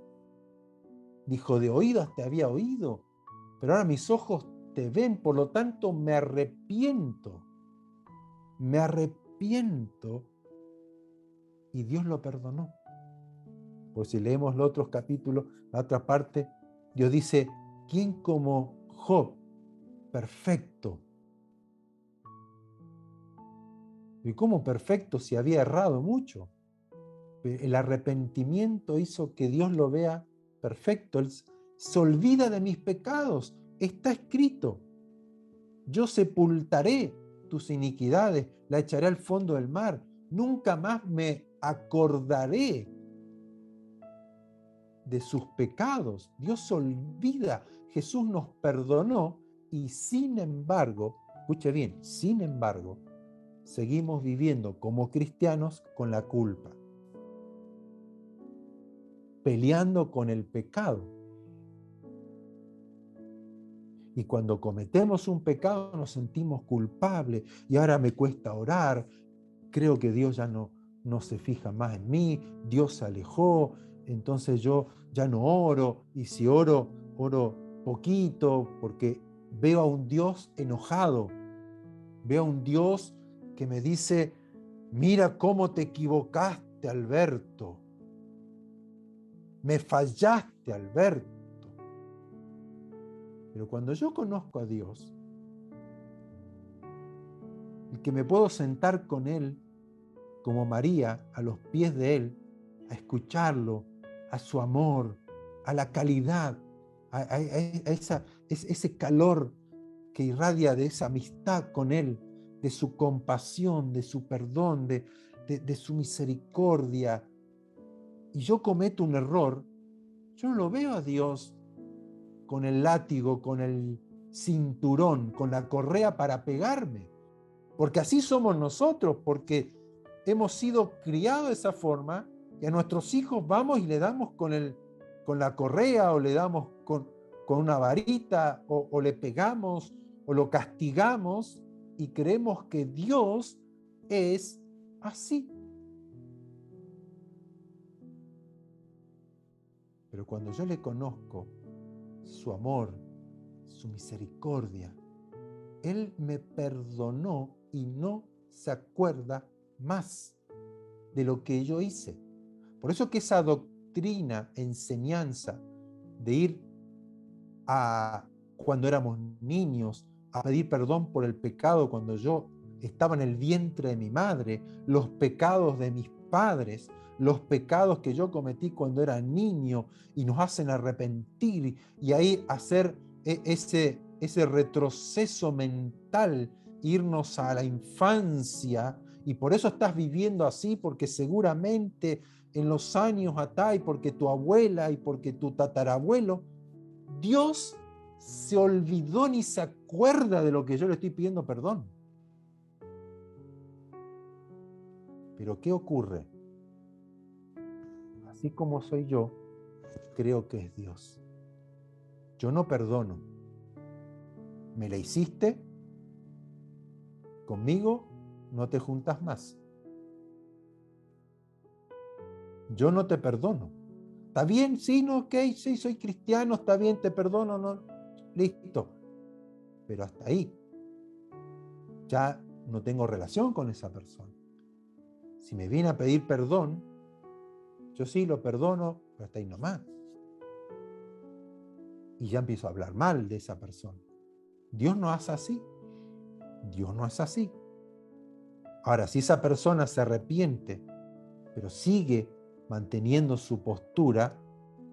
Dijo, de oídas te había oído, pero ahora mis ojos te ven, por lo tanto me arrepiento. Me arrepiento. Y Dios lo perdonó. Por si leemos los otros capítulos, la otra parte, Dios dice, ¿quién como Job? Perfecto. ¿Y cómo perfecto si había errado mucho? El arrepentimiento hizo que Dios lo vea perfecto. Él se olvida de mis pecados. Está escrito. Yo sepultaré tus iniquidades, la echaré al fondo del mar. Nunca más me acordaré de sus pecados. Dios se olvida. Jesús nos perdonó y sin embargo, escuche bien, sin embargo, seguimos viviendo como cristianos con la culpa, peleando con el pecado. Y cuando cometemos un pecado nos sentimos culpables y ahora me cuesta orar, creo que Dios ya no se fija más en mí, Dios se alejó, entonces yo ya no oro, y si oro poquito porque veo a un Dios enojado, veo a un Dios que me dice, mira cómo te equivocaste, Alberto, me fallaste, Alberto. Pero cuando yo conozco a Dios, y que me puedo sentar con Él como María a los pies de Él, a escucharlo, a su amor, a la calidad, a ese calor que irradia de esa amistad con Él, de su compasión, de su perdón, de su misericordia, y yo cometo un error, yo no lo veo a Dios con el látigo, con el cinturón, con la correa para pegarme, porque así somos nosotros, porque hemos sido criados de esa forma, y a nuestros hijos vamos y le damos con la correa, o le damos con una varita, o le pegamos, o lo castigamos, y creemos que Dios es así. Pero cuando yo le conozco su amor, su misericordia, Él me perdonó y no se acuerda más de lo que yo hice. Por eso que esa doctrina, enseñanza de ir cuando éramos niños, a pedir perdón por el pecado cuando yo estaba en el vientre de mi madre, los pecados de mis padres, los pecados que yo cometí cuando era niño, y nos hacen arrepentir y ahí hacer ese retroceso mental, irnos a la infancia, y por eso estás viviendo así, porque seguramente en los años atrás, y porque tu abuela y porque tu tatarabuelo, Dios se olvidó ni se acuerda de lo que yo le estoy pidiendo perdón. Pero ¿qué ocurre? Así como soy yo, creo que es Dios. Yo no perdono. ¿Me la hiciste? Conmigo no te juntas más. Yo no te perdono. ¿Está bien? Sí, no, ok, sí, soy cristiano, está bien, te perdono, no. Listo. Pero hasta ahí. Ya no tengo relación con esa persona. Si me viene a pedir perdón, yo sí lo perdono, pero hasta ahí nomás. Y ya empiezo a hablar mal de esa persona. Dios no hace así. Dios no es así. Ahora, si esa persona se arrepiente, pero sigue manteniendo su postura,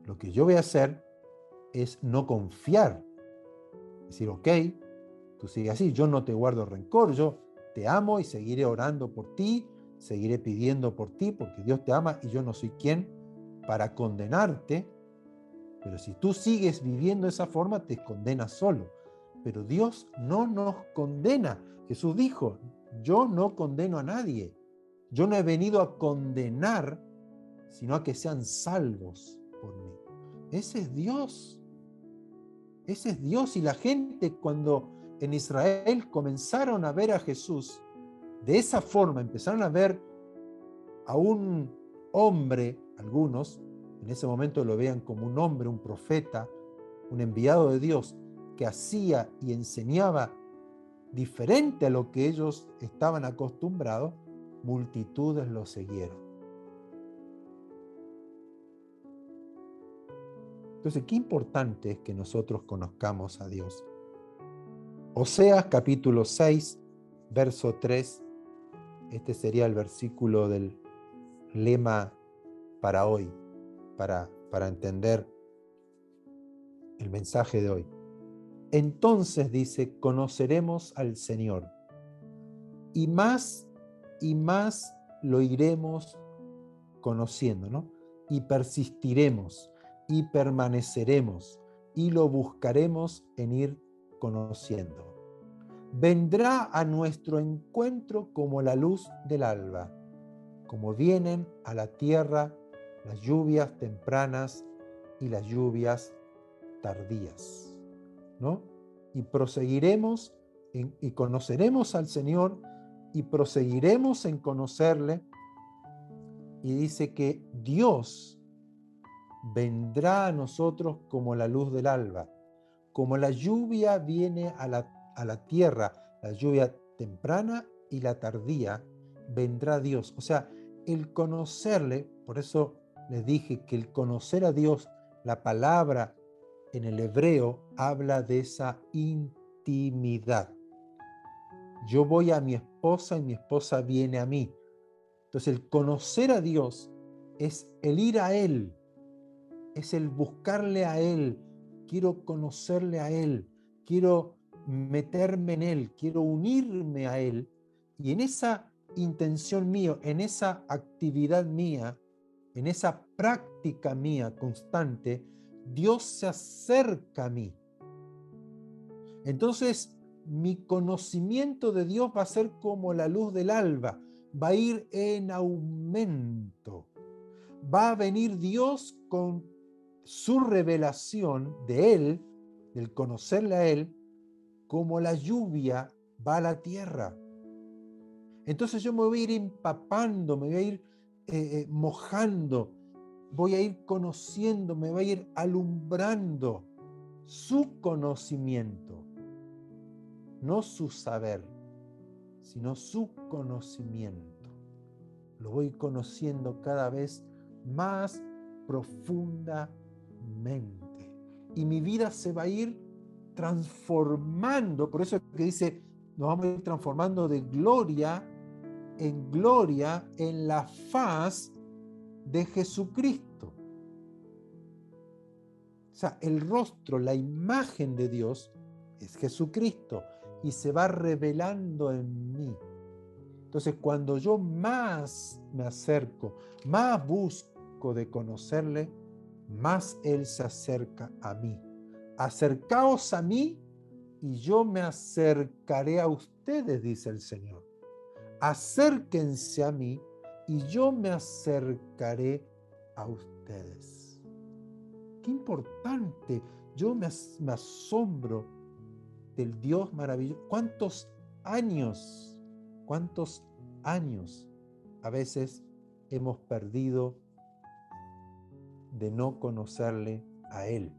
lo que yo voy a hacer es no confiar. Decir, ok, tú sigues así, yo no te guardo rencor, yo te amo y seguiré orando por ti, seguiré pidiendo por ti, porque Dios te ama y yo no soy quien para condenarte. Pero si tú sigues viviendo de esa forma, te condenas solo. Pero Dios no nos condena. Jesús dijo, yo no condeno a nadie. Yo no he venido a condenar, sino a que sean salvos por mí. Ese es Dios. Ese es Dios. Y la gente, cuando en Israel comenzaron a ver a Jesús, De esa forma empezaron a ver a un hombre, algunos, en ese momento lo veían como un hombre, un profeta, un enviado de Dios, que hacía y enseñaba diferente a lo que ellos estaban acostumbrados, multitudes lo siguieron. Entonces, qué importante es que nosotros conozcamos a Dios. Oseas capítulo 6, verso 3, este sería el versículo del lema para hoy, para entender el mensaje de hoy. Entonces dice, conoceremos al Señor y más lo iremos conociendo, ¿no? Y persistiremos y permaneceremos y lo buscaremos en ir conociendo. Vendrá a nuestro encuentro como la luz del alba, como vienen a la tierra las lluvias tempranas y las lluvias tardías, ¿no? Y proseguiremos y conoceremos al Señor y proseguiremos en conocerle. Y dice que Dios vendrá a nosotros como la luz del alba, como la lluvia viene a la tierra, la lluvia temprana y la tardía, vendrá Dios. O sea, el conocerle, por eso les dije que el conocer a Dios, la palabra en el hebreo habla de esa intimidad. Yo voy a mi esposa y mi esposa viene a mí. Entonces el conocer a Dios es el ir a Él, es el buscarle a Él. Quiero conocerle a Él, quiero meterme en Él, quiero unirme a Él. Y en esa intención mía, en esa actividad mía, en esa práctica mía constante, Dios se acerca a mí. Entonces, mi conocimiento de Dios va a ser como la luz del alba, va a ir en aumento. Va a venir Dios con su revelación de Él, del conocerle a Él, como la lluvia va a la tierra. Entonces yo me voy a ir empapando, me voy a ir mojando, voy a ir conociendo, me voy a ir alumbrando su conocimiento, no su saber, sino su conocimiento. Lo voy conociendo cada vez más profundamente. Y mi vida se va a ir transformando, por eso es que dice, nos vamos a ir transformando de gloria en la faz de Jesucristo. O sea, el rostro, la imagen de Dios es Jesucristo y se va revelando en mí. Entonces, cuando yo más me acerco, más busco de conocerle, más Él se acerca a mí. Acercaos a mí y yo me acercaré a ustedes, dice el Señor. Acérquense a mí y yo me acercaré a ustedes. Qué importante. Yo me asombro del Dios maravilloso. ¿Cuántos años a veces hemos perdido de no conocerle a Él?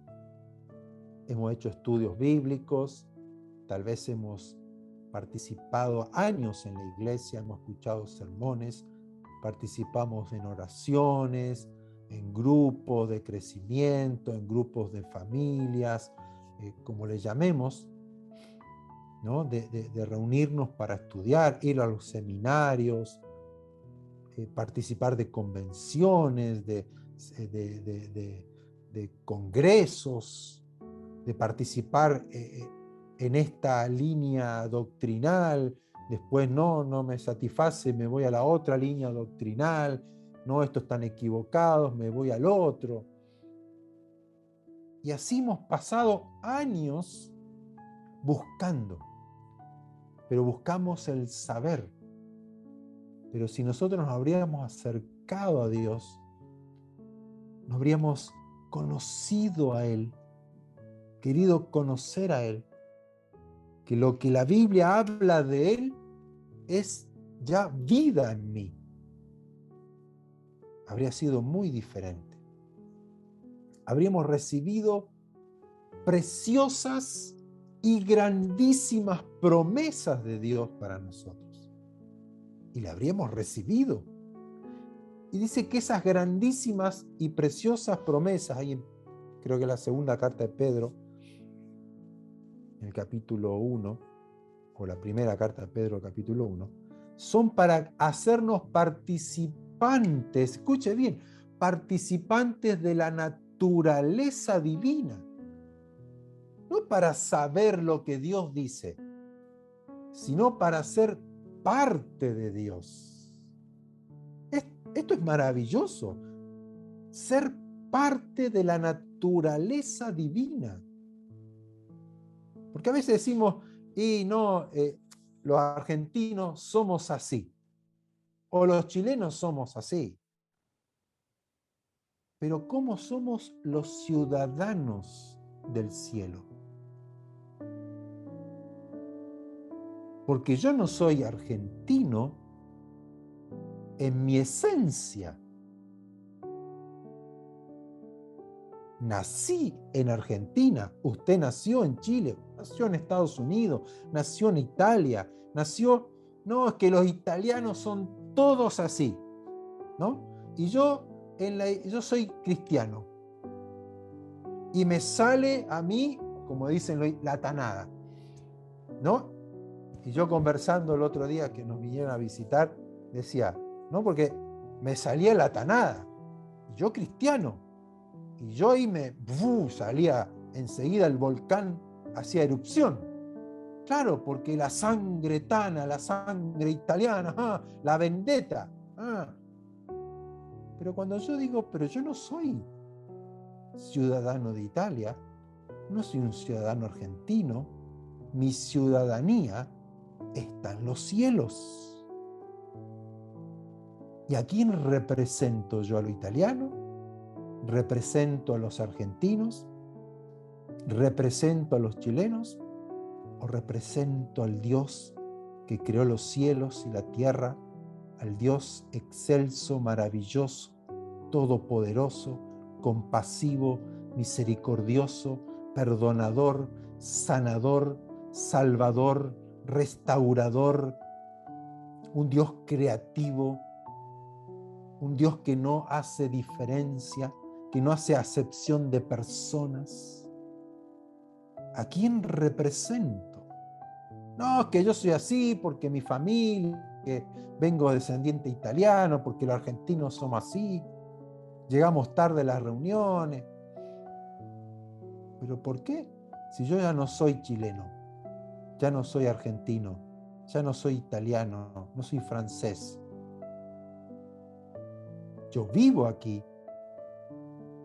Hemos hecho estudios bíblicos, tal vez hemos participado años en la iglesia, hemos escuchado sermones, participamos en oraciones, en grupos de crecimiento, en grupos de familias, como le llamemos, ¿no? de reunirnos para estudiar, ir a los seminarios, participar de convenciones, de congresos, de participar en esta línea doctrinal. Después no me satisface, me voy a la otra línea doctrinal. No, estos están equivocados, me voy al otro. Y así hemos pasado años buscando, pero buscamos el saber. Pero si nosotros nos habríamos acercado a Dios, nos habríamos conocido a Él, querido conocer a Él, que lo que la Biblia habla de Él es ya vida en mí, habría sido muy diferente. Habríamos recibido preciosas y grandísimas promesas de Dios para nosotros. Y la habríamos recibido. Y dice que esas grandísimas y preciosas promesas, ahí creo que la segunda carta de Pedro, en el capítulo 1, o la primera carta de Pedro, capítulo 1, son para hacernos participantes, escuche bien, participantes de la naturaleza divina. No para saber lo que Dios dice, sino para ser parte de Dios. Esto es maravilloso, ser parte de la naturaleza divina. Porque a veces decimos, y no, los argentinos somos así, o los chilenos somos así. Pero ¿cómo somos los ciudadanos del cielo? Porque yo no soy argentino en mi esencia. Nací en Argentina, usted nació en Chile, nació en Estados Unidos, nació en Italia, no, es que los italianos son todos así, ¿no? Y yo soy cristiano, y me sale a mí, como dicen, la tanada, ¿no? Y yo conversando el otro día que nos vinieron a visitar, decía, ¿no? Porque me salía la tanada, yo cristiano, y yo ahí salía enseguida el volcán, hacía erupción. Claro, porque la sangre tana, la sangre italiana, la vendetta. Pero cuando yo digo, pero yo no soy ciudadano de Italia, no soy un ciudadano argentino, mi ciudadanía está en los cielos. ¿Y a quién represento yo? ¿A lo italiano? ¿Represento a los argentinos? ¿Represento a los chilenos? ¿O represento al Dios que creó los cielos y la tierra, al Dios excelso, maravilloso, todopoderoso, compasivo, misericordioso, perdonador, sanador, salvador, restaurador, un Dios creativo, un Dios que no hace diferencia, que no hace acepción de personas? ¿A quién represento? No, que yo soy así porque mi familia, que vengo descendiente italiano, porque los argentinos somos así, llegamos tarde a las reuniones. ¿Pero por qué? Si yo ya no soy chileno, ya no soy argentino, ya no soy italiano, no soy francés. Yo vivo aquí,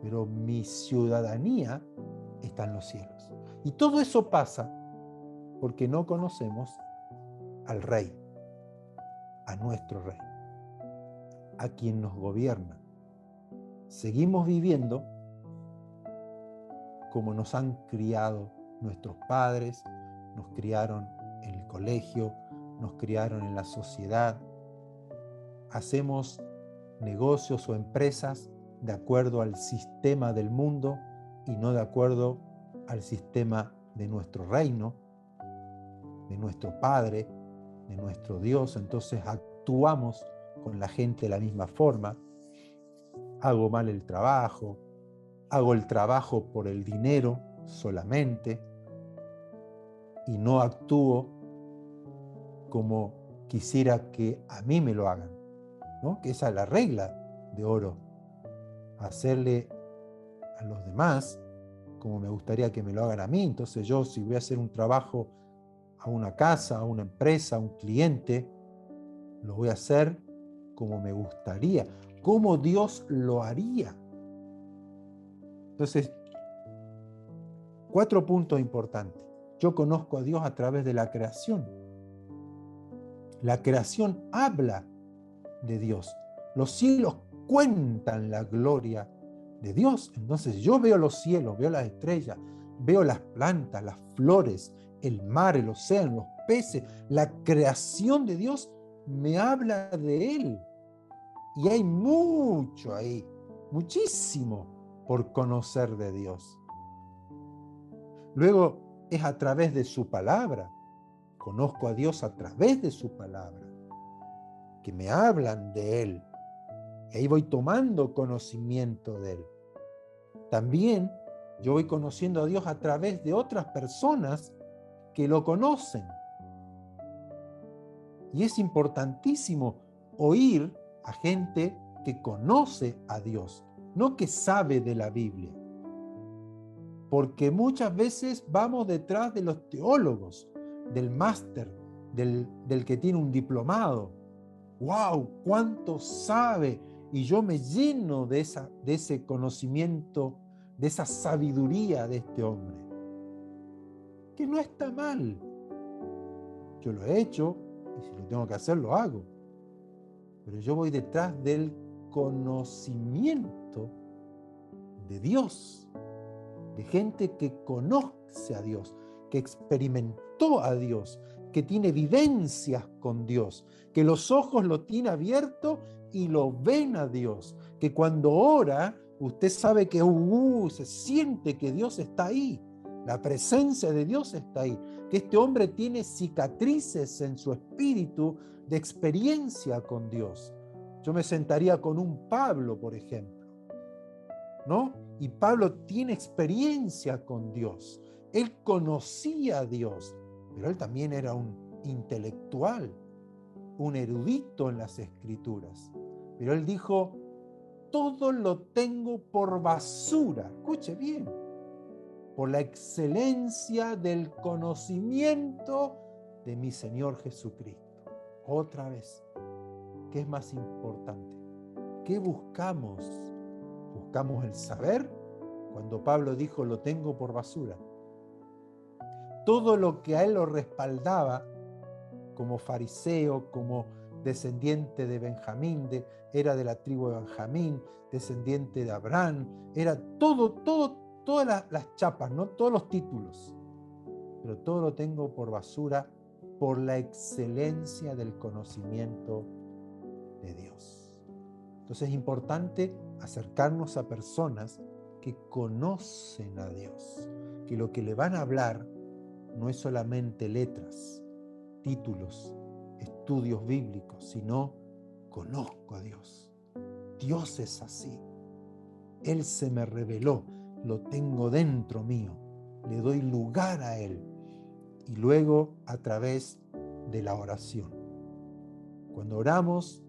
pero mi ciudadanía está en los cielos. Y todo eso pasa porque no conocemos al Rey, a nuestro Rey, a quien nos gobierna. Seguimos viviendo como nos han criado nuestros padres, nos criaron en el colegio, nos criaron en la sociedad. Hacemos negocios o empresas de acuerdo al sistema del mundo y no de acuerdo al sistema de nuestro reino, de nuestro Padre, de nuestro Dios. Entonces actuamos con la gente de la misma forma. Hago mal el trabajo, hago el trabajo por el dinero solamente y no actúo como quisiera que a mí me lo hagan, ¿no? Que esa es la regla de oro, hacerle a los demás como me gustaría que me lo hagan a mí. Entonces yo, si voy a hacer un trabajo a una casa, a una empresa, a un cliente, lo voy a hacer como me gustaría, como Dios lo haría. Entonces, 4 puntos importantes. Yo conozco a Dios a través de la creación. La creación habla de Dios. Los cielos cuentan la gloria de Dios. Entonces yo veo los cielos, veo las estrellas, veo las plantas, las flores, el mar, el océano, los peces, la creación de Dios, me habla de Él. Y hay mucho ahí, muchísimo por conocer de Dios. Luego es a través de su palabra. Conozco a Dios a través de su palabra, que me hablan de Él. Y ahí voy tomando conocimiento de Él. También yo voy conociendo a Dios a través de otras personas que lo conocen. Y es importantísimo oír a gente que conoce a Dios, no que sabe de la Biblia. Porque muchas veces vamos detrás de los teólogos, del máster, del que tiene un diplomado. ¡Wow! ¿Cuánto sabe? Y yo me lleno de ese conocimiento, de esa sabiduría de este hombre. Que no está mal. Yo lo he hecho y si lo tengo que hacer, lo hago. Pero yo voy detrás del conocimiento de Dios, de gente que conoce a Dios, que experimentó a Dios, que tiene vivencias con Dios, que los ojos lo tiene abierto y lo ven a Dios, que cuando ora, usted sabe que se siente que Dios está ahí, la presencia de Dios está ahí, que este hombre tiene cicatrices en su espíritu de experiencia con Dios. Yo me sentaría con un Pablo, por ejemplo, ¿no? Y Pablo tiene experiencia con Dios. Él conocía a Dios, pero él también era un intelectual, un erudito en las Escrituras. Pero él dijo, todo lo tengo por basura. Escuche bien, por la excelencia del conocimiento de mi Señor Jesucristo. Otra vez, ¿qué es más importante? ¿Qué buscamos? ¿Buscamos el saber? Cuando Pablo dijo, lo tengo por basura. Todo lo que a él lo respaldaba, como fariseo, como descendiente de Benjamín, era de la tribu de Benjamín, descendiente de Abraham, era todas las chapas, ¿no? Todos los títulos. Pero todo lo tengo por basura por la excelencia del conocimiento de Dios. Entonces es importante acercarnos a personas que conocen a Dios, que lo que le van a hablar no es solamente letras, títulos, estudios bíblicos, sino conozco a Dios. Dios es así. Él se me reveló, lo tengo dentro mío, le doy lugar a Él. Y luego a través de la oración. Cuando oramos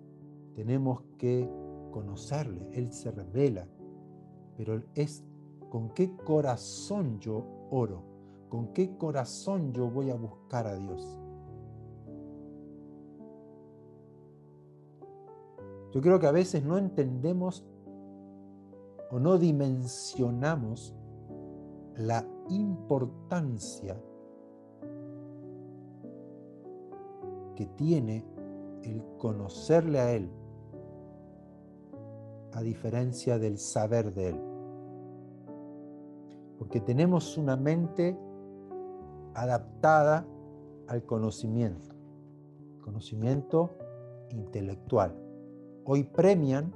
tenemos que conocerle, Él se revela, pero es con qué corazón yo oro, con qué corazón yo voy a buscar a Dios. Yo creo que a veces no entendemos o no dimensionamos la importancia que tiene el conocerle a Él, a diferencia del saber de Él. Porque tenemos una mente adaptada al conocimiento intelectual. Hoy premian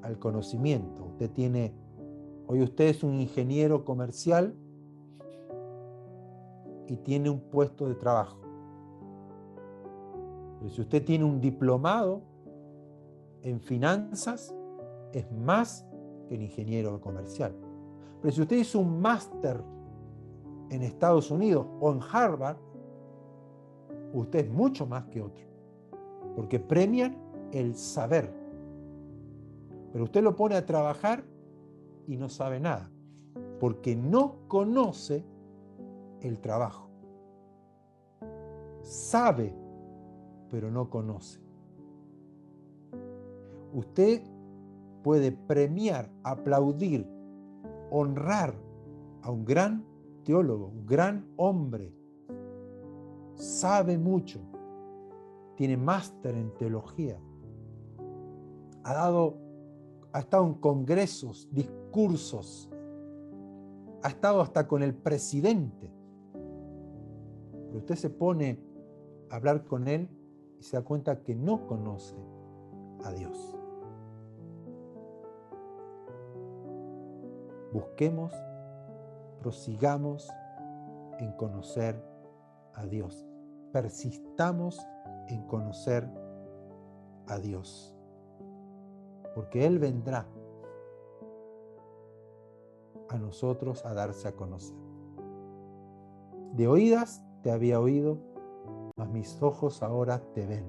al conocimiento. Hoy usted es un ingeniero comercial y tiene un puesto de trabajo. Pero si usted tiene un diplomado en finanzas, es más que el ingeniero comercial. Pero si usted hizo un máster en Estados Unidos o en Harvard, usted es mucho más que otro, porque premian el saber. Pero usted lo pone a trabajar y no sabe nada, porque no conoce el trabajo. Sabe, pero no conoce. Usted puede premiar, aplaudir, honrar a un gran teólogo, un gran hombre. Sabe mucho, tiene máster en teología, ha estado en congresos, discursos, ha estado hasta con el presidente. Pero usted se pone a hablar con él y se da cuenta que no conoce a Dios. Busquemos, prosigamos en conocer a Dios. Persistamos en conocer a Dios, porque Él vendrá a nosotros a darse a conocer. De oídas te había oído, mas mis ojos ahora te ven.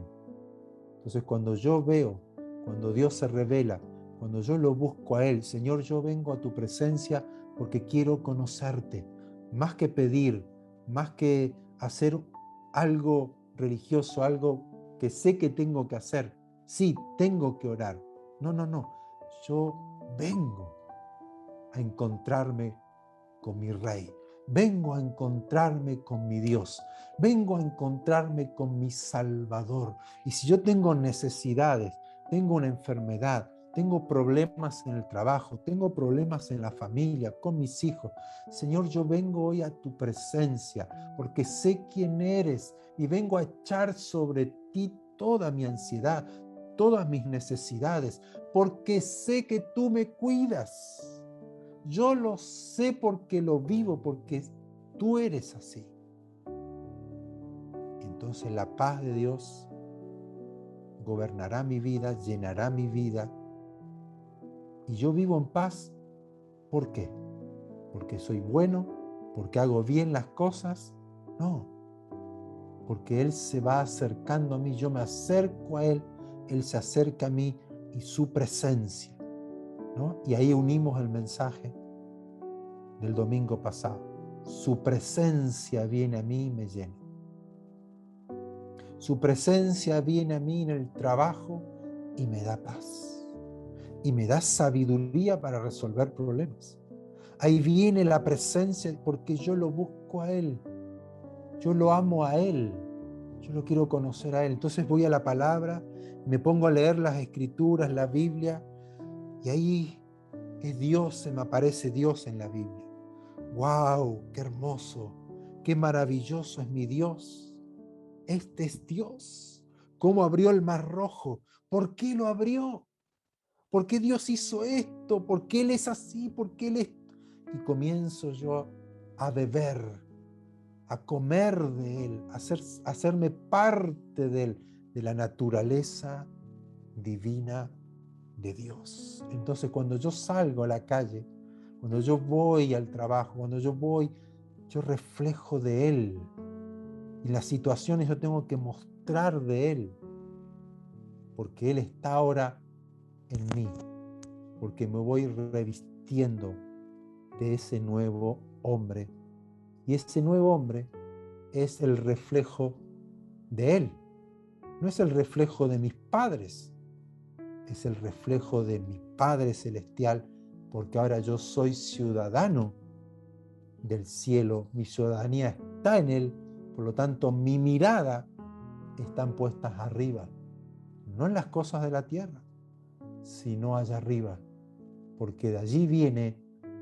Entonces cuando yo veo, cuando Dios se revela, cuando yo lo busco a Él, Señor, yo vengo a tu presencia porque quiero conocerte, más que pedir, más que hacer algo religioso, algo que sé que tengo que hacer. Sí, tengo que orar. No. Yo vengo a encontrarme con mi Rey. Vengo a encontrarme con mi Dios. Vengo a encontrarme con mi Salvador. Y si yo tengo necesidades, tengo una enfermedad, tengo problemas en el trabajo, tengo problemas en la familia, con mis hijos, Señor, yo vengo hoy a tu presencia porque sé quién eres y vengo a echar sobre ti toda mi ansiedad, todas mis necesidades, porque sé que tú me cuidas. Yo lo sé porque lo vivo, porque tú eres así. Entonces la paz de Dios gobernará mi vida, llenará mi vida. Y yo vivo en paz. ¿Por qué? ¿Porque soy bueno? ¿Porque hago bien las cosas? No. Porque Él se va acercando a mí, yo me acerco a Él, Él se acerca a mí y su presencia, ¿no? Y ahí unimos el mensaje del domingo pasado. Su presencia viene a mí y me llena. Su presencia viene a mí en el trabajo y me da paz. Y me da sabiduría para resolver problemas. Ahí viene la presencia porque yo lo busco a Él. Yo lo amo a Él. Yo lo quiero conocer a Él. Entonces voy a la palabra, me pongo a leer las escrituras, la Biblia, y ahí es Dios, se me aparece Dios en la Biblia. ¡Wow! ¡Qué hermoso! ¡Qué maravilloso es mi Dios! Este es Dios. ¿Cómo abrió el mar rojo? ¿Por qué lo abrió? ¿Por qué Dios hizo esto? ¿Por qué Él es así? ¿Por qué Él es...? Y comienzo yo a beber, a comer de Él, a hacerme parte de Él, de la naturaleza divina de Dios. Entonces cuando yo salgo a la calle, cuando yo voy al trabajo, cuando yo voy, yo reflejo de Él. Y en las situaciones yo tengo que mostrar de Él, porque Él está ahora en mí, porque me voy revistiendo de ese nuevo hombre. Y ese nuevo hombre es el reflejo de Él. No es el reflejo de mis padres, es el reflejo de mi Padre Celestial, porque ahora yo soy ciudadano del cielo, mi ciudadanía está en Él, por lo tanto mi mirada están puestas arriba, no en las cosas de la tierra, sino allá arriba, porque de allí viene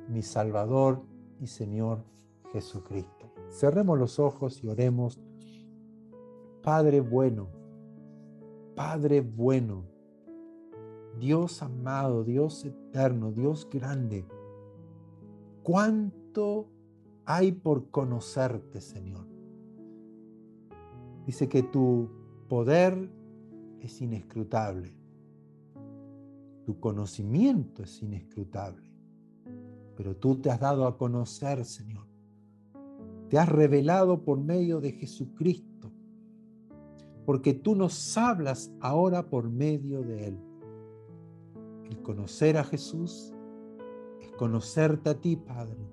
mi Salvador y Señor Jesucristo. Cerremos los ojos y oremos. Padre bueno, Dios amado, Dios eterno, Dios grande, ¿cuánto hay por conocerte, Señor? Dice que tu poder es inescrutable, tu conocimiento es inescrutable, pero tú te has dado a conocer, Señor. Te has revelado por medio de Jesucristo, porque tú nos hablas ahora por medio de Él. El conocer a Jesús es conocerte a ti, Padre,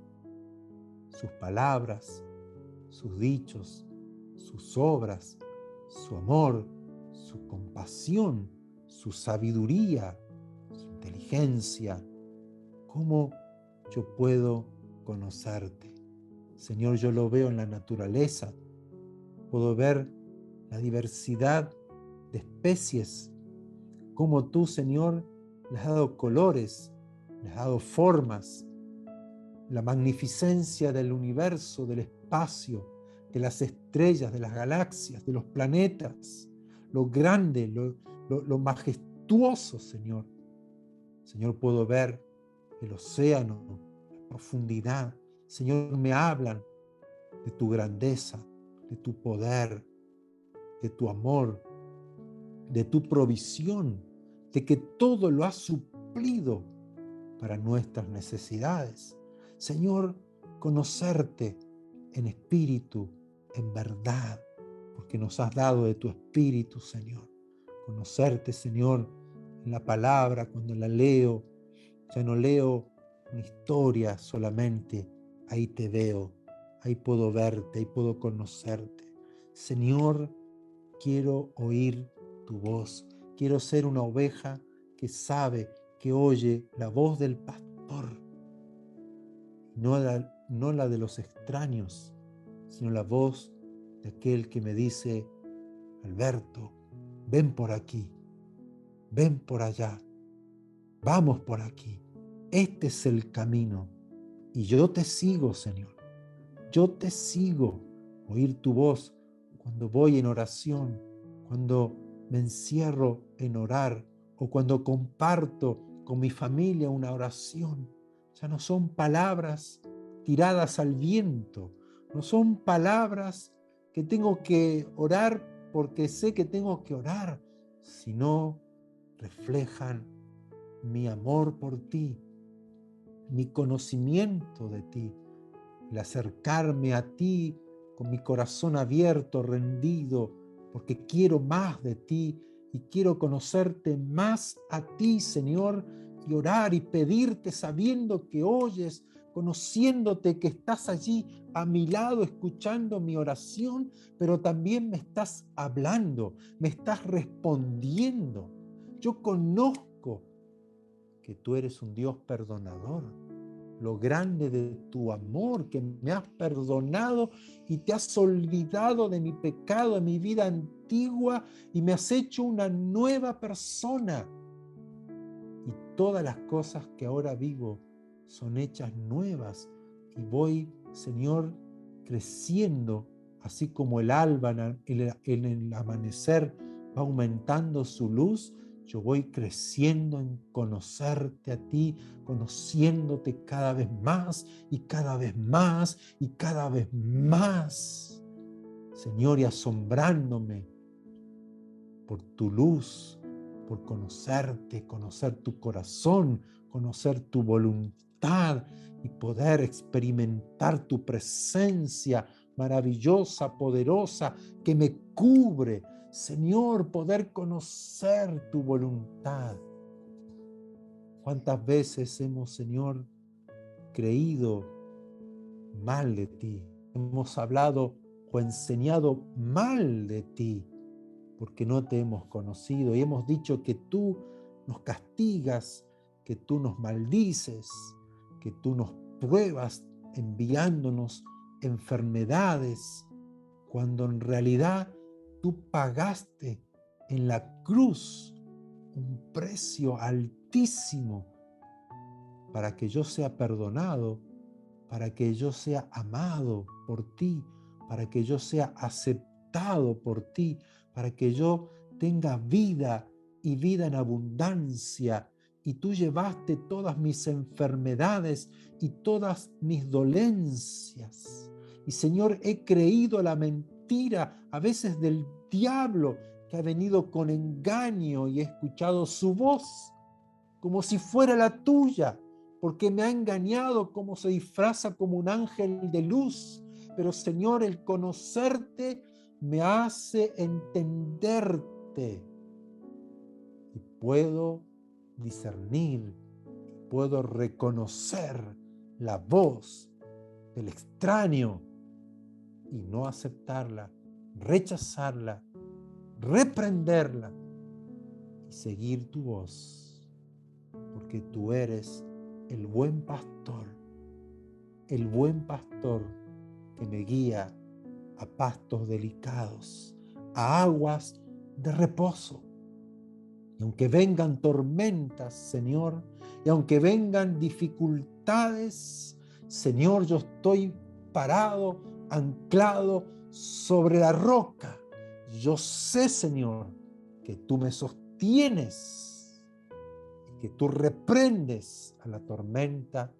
sus palabras, sus dichos, sus obras, su amor, su compasión, su sabiduría, su inteligencia. ¿Cómo yo puedo conocerte? Señor, yo lo veo en la naturaleza. Puedo ver la diversidad de especies, cómo tú, Señor, les has dado colores, les has dado formas, la magnificencia del universo, del espacio, de las estrellas, de las galaxias, de los planetas, lo grande, lo majestuoso, Señor. Señor, puedo ver el océano, la profundidad. Señor, me hablan de tu grandeza, de tu poder, de tu amor, de tu provisión, de que todo lo has suplido para nuestras necesidades. Señor, conocerte en espíritu, en verdad, porque nos has dado de tu espíritu, Señor. Conocerte, Señor, en la palabra, cuando la leo, ya no leo una historia solamente, ahí te veo, ahí puedo verte, ahí puedo conocerte. Señor, quiero oír tu voz, quiero ser una oveja que sabe, que oye la voz del pastor, no la de los extraños, sino la voz de aquel que me dice: Alberto, ven por aquí, ven por allá, vamos por aquí. Este es el camino. Y yo te sigo, Señor. Yo te sigo. Oír tu voz cuando voy en oración, cuando me encierro en orar o cuando comparto con mi familia una oración. Ya no son palabras tiradas al viento, no son palabras que tengo que orar porque sé que tengo que orar, sino reflejan mi amor por ti, mi conocimiento de ti, el acercarme a ti con mi corazón abierto, rendido, porque quiero más de ti y quiero conocerte más a ti, Señor, y orar y pedirte sabiendo que oyes, conociéndote que estás allí a mi lado escuchando mi oración, pero también me estás hablando, me estás respondiendo. Yo conozco que tú eres un Dios perdonador, lo grande de tu amor, que me has perdonado y te has olvidado de mi pecado, de mi vida antigua, y me has hecho una nueva persona. Y todas las cosas que ahora vivo son hechas nuevas, y voy, Señor, creciendo, así como el alba en el amanecer va aumentando su luz. Yo voy creciendo en conocerte a ti, conociéndote cada vez más y cada vez más y cada vez más, Señor, y asombrándome por tu luz, por conocerte, conocer tu corazón, conocer tu voluntad y poder experimentar tu presencia maravillosa, poderosa, que me cubre. Señor, poder conocer tu voluntad. ¿Cuántas veces hemos, Señor, creído mal de ti? Hemos hablado o enseñado mal de ti porque no te hemos conocido y hemos dicho que tú nos castigas, que tú nos maldices, que tú nos pruebas enviándonos enfermedades, cuando en realidad tú pagaste en la cruz un precio altísimo para que yo sea perdonado, para que yo sea amado por ti, para que yo sea aceptado por ti, para que yo tenga vida y vida en abundancia. Y tú llevaste todas mis enfermedades y todas mis dolencias. Y Señor, he creído la mentira a veces del diablo, que ha venido con engaño, y he escuchado su voz como si fuera la tuya, porque me ha engañado, como se disfraza como un ángel de luz. Pero Señor, el conocerte me hace entenderte y puedo discernir, puedo reconocer la voz del extraño y no aceptarla, rechazarla, reprenderla y seguir tu voz, porque tú eres el buen pastor que me guía a pastos delicados, a aguas de reposo. Y aunque vengan tormentas, Señor, y aunque vengan dificultades, Señor, yo estoy parado, anclado sobre la roca. Yo sé, Señor, que tú me sostienes, que tú reprendes a la tormenta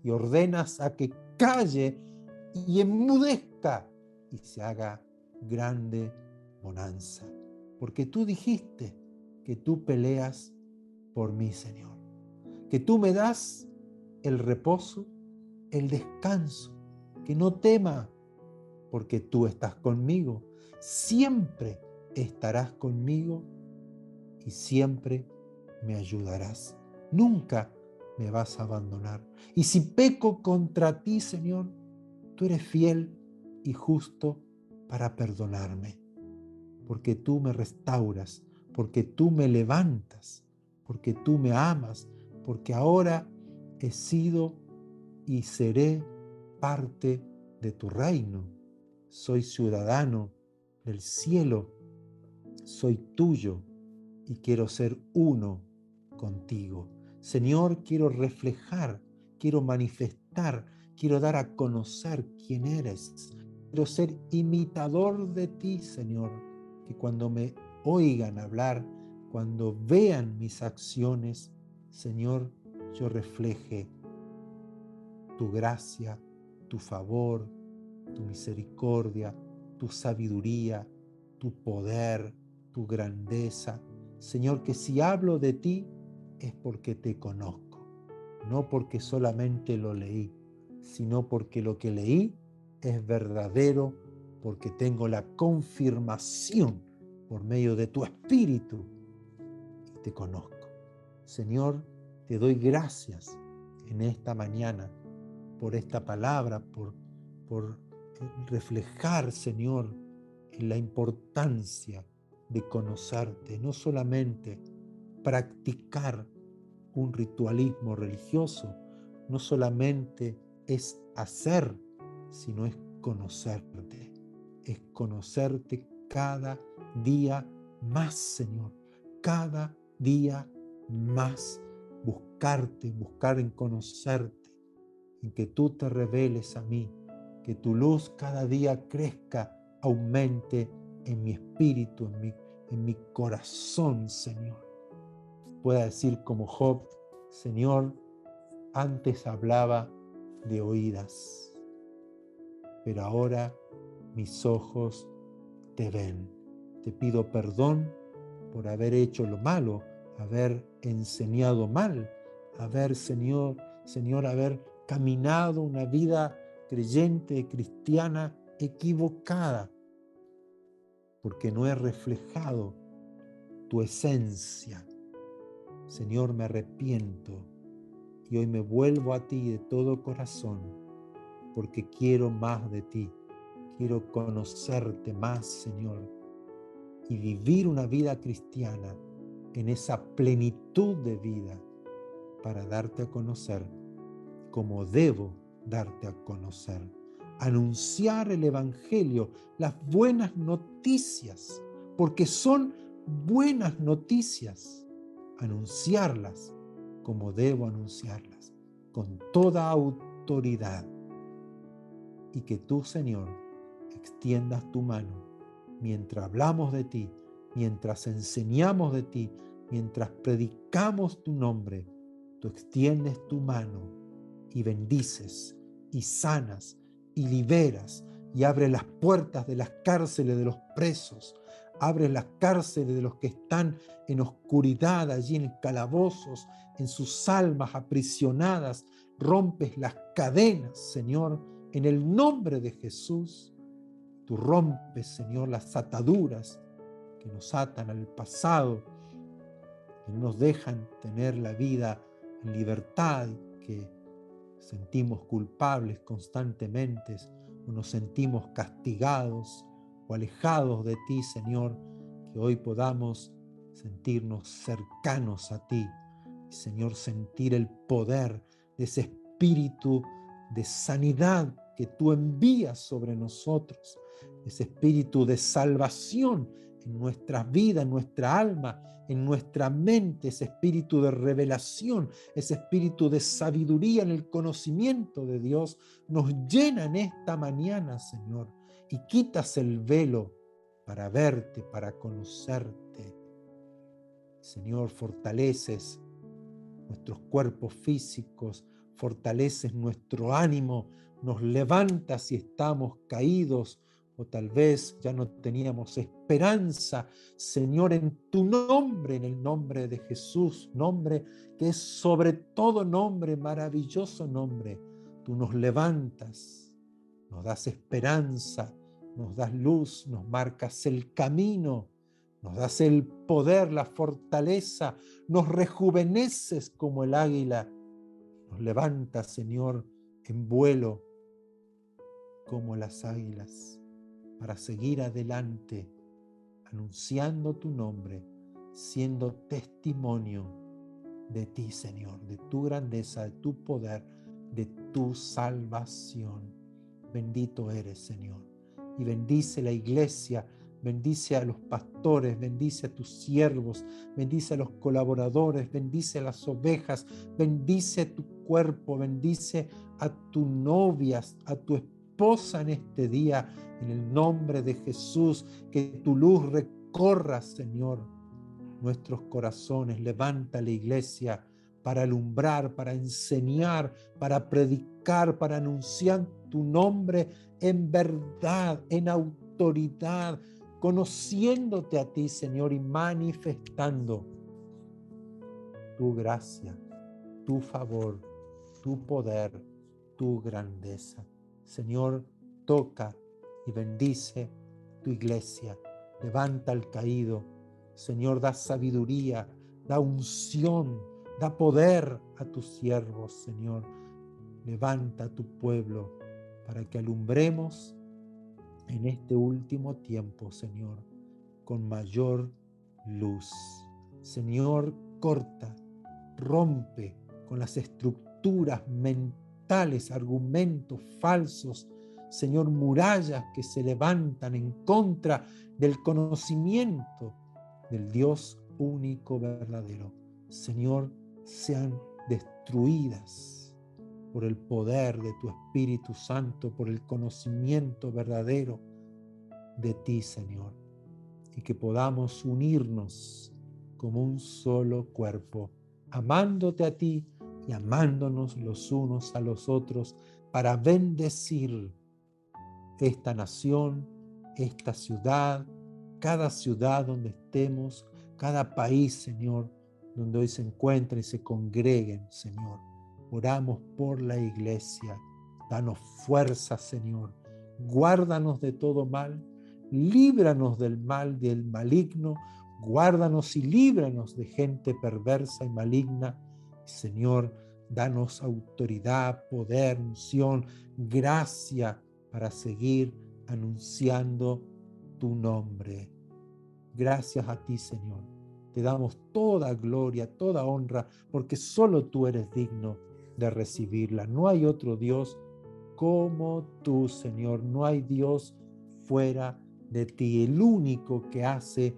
y ordenas a que calle y enmudezca y se haga grande bonanza. Porque tú dijiste que tú peleas por mí, Señor, que tú me das el reposo, el descanso, que no tema, porque tú estás conmigo, siempre estarás conmigo y siempre me ayudarás. Nunca me vas a abandonar. Y si peco contra ti, Señor, tú eres fiel y justo para perdonarme, porque tú me restauras, porque tú me levantas, porque tú me amas, porque ahora he sido y seré parte de tu reino. Soy ciudadano del cielo, soy tuyo y quiero ser uno contigo. Señor, quiero reflejar, quiero manifestar, quiero dar a conocer quién eres. Quiero ser imitador de ti, Señor, que cuando me oigan hablar, cuando vean mis acciones, Señor, yo refleje tu gracia, tu favor, tu misericordia, tu sabiduría, tu poder, tu grandeza. Señor, que si hablo de ti es porque te conozco, no porque solamente lo leí, sino porque lo que leí es verdadero, porque tengo la confirmación por medio de tu Espíritu y te conozco. Señor, te doy gracias en esta mañana por esta palabra, por reflejar, Señor, en la importancia de conocerte, no solamente practicar un ritualismo religioso, no solamente es hacer, sino es conocerte cada día más, Señor, cada día más, buscar en conocerte, en que tú te reveles a mí, que tu luz cada día crezca, aumente en mi espíritu, en mi corazón, Señor. Pueda decir como Job, Señor, antes hablaba de oídas, pero ahora mis ojos te ven. Te pido perdón por haber hecho lo malo, haber enseñado mal, Señor, haber caminado una vida creyente, cristiana, equivocada, porque no he reflejado tu esencia. Señor, me arrepiento y hoy me vuelvo a ti de todo corazón, porque quiero más de ti, quiero conocerte más, Señor, y vivir una vida cristiana en esa plenitud de vida para darte a conocer como debo darte a conocer. Anunciar el Evangelio, las buenas noticias, porque son buenas noticias. Anunciarlas como debo anunciarlas, con toda autoridad. Y que tú, Señor, extiendas tu mano mientras hablamos de ti, mientras enseñamos de ti, mientras predicamos tu nombre. Tú extiendes tu mano y bendices y sanas y liberas y abres las puertas de las cárceles de los presos, abres las cárceles de los que están en oscuridad, allí en calabozos, en sus almas aprisionadas, rompes las cadenas, Señor, en el nombre de Jesús. Tú rompes, Señor, las ataduras que nos atan al pasado, que no nos dejan tener la vida en libertad, que sentimos culpables constantemente o nos sentimos castigados o alejados de ti, Señor, que hoy podamos sentirnos cercanos a ti. Señor, sentir el poder de ese espíritu de sanidad que tú envías sobre nosotros, ese espíritu de salvación en nuestras vidas, en nuestra alma, en nuestra mente, ese espíritu de revelación, ese espíritu de sabiduría en el conocimiento de Dios, nos llena en esta mañana, Señor, y quitas el velo para verte, para conocerte. Señor, fortaleces nuestros cuerpos físicos, fortaleces nuestro ánimo, nos levantas si estamos caídos o tal vez ya no teníamos esperanza. Señor, en tu nombre, en el nombre de Jesús, nombre que es sobre todo nombre, maravilloso nombre, tú nos levantas, nos das esperanza, nos das luz, nos marcas el camino, nos das el poder, la fortaleza, nos rejuveneces como el águila, nos levantas, Señor, en vuelo como las águilas, para seguir adelante, anunciando tu nombre, siendo testimonio de ti, Señor, de tu grandeza, de tu poder, de tu salvación. Bendito eres, Señor. Y bendice la iglesia, bendice a los pastores, bendice a tus siervos, bendice a los colaboradores, bendice a las ovejas, bendice a tu cuerpo, bendice a tu novia, a tu esposa en este día, en el nombre de Jesús, que tu luz recorra, Señor, nuestros corazones. Levanta la iglesia para alumbrar, para enseñar, para predicar, para anunciar tu nombre en verdad, en autoridad, conociéndote a ti, Señor, y manifestando tu gracia, tu favor, tu poder, tu grandeza. Señor, toca y bendice tu iglesia. Levanta al caído. Señor, da sabiduría, da unción, da poder a tus siervos, Señor. Levanta a tu pueblo para que alumbremos en este último tiempo, Señor, con mayor luz. Señor, corta, rompe con las estructuras mentales, argumentos falsos, Señor, murallas que se levantan en contra del conocimiento del Dios único verdadero. Señor, sean destruidas por el poder de tu Espíritu Santo, por el conocimiento verdadero de ti, Señor, y que podamos unirnos como un solo cuerpo, amándote a ti y amándonos los unos a los otros para bendecir esta nación, esta ciudad, cada ciudad donde estemos, cada país, Señor, donde hoy se encuentren y se congreguen, Señor. Oramos por la iglesia. Danos fuerza, Señor. Guárdanos de todo mal. Líbranos del mal, del maligno. Guárdanos y líbranos de gente perversa y maligna. Señor, danos autoridad, poder, unción, gracia para seguir anunciando tu nombre. Gracias a ti, Señor. Te damos toda gloria, toda honra, porque solo tú eres digno de recibirla. No hay otro Dios como tú, Señor. No hay Dios fuera de ti, el único que hace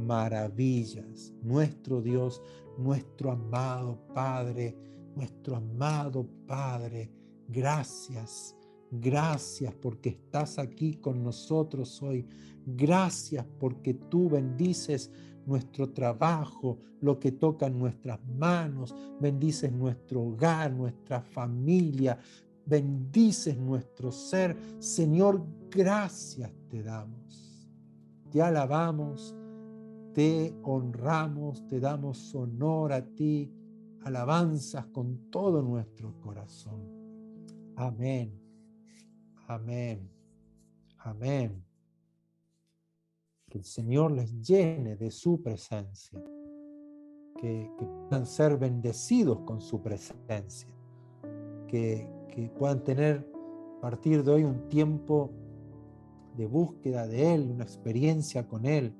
maravillas. Nuestro Dios, nuestro amado Padre, nuestro amado Padre. Gracias. Gracias porque estás aquí con nosotros hoy. Gracias porque tú bendices nuestro trabajo, lo que toca en nuestras manos, bendices nuestro hogar, nuestra familia, bendices nuestro ser. Señor, gracias te damos. Te alabamos, te honramos, te damos honor a ti, alabanzas con todo nuestro corazón. Amén. Amén. Amén. Que el Señor les llene de su presencia, que puedan ser bendecidos con su presencia, que puedan tener a partir de hoy un tiempo de búsqueda de Él, una experiencia con Él,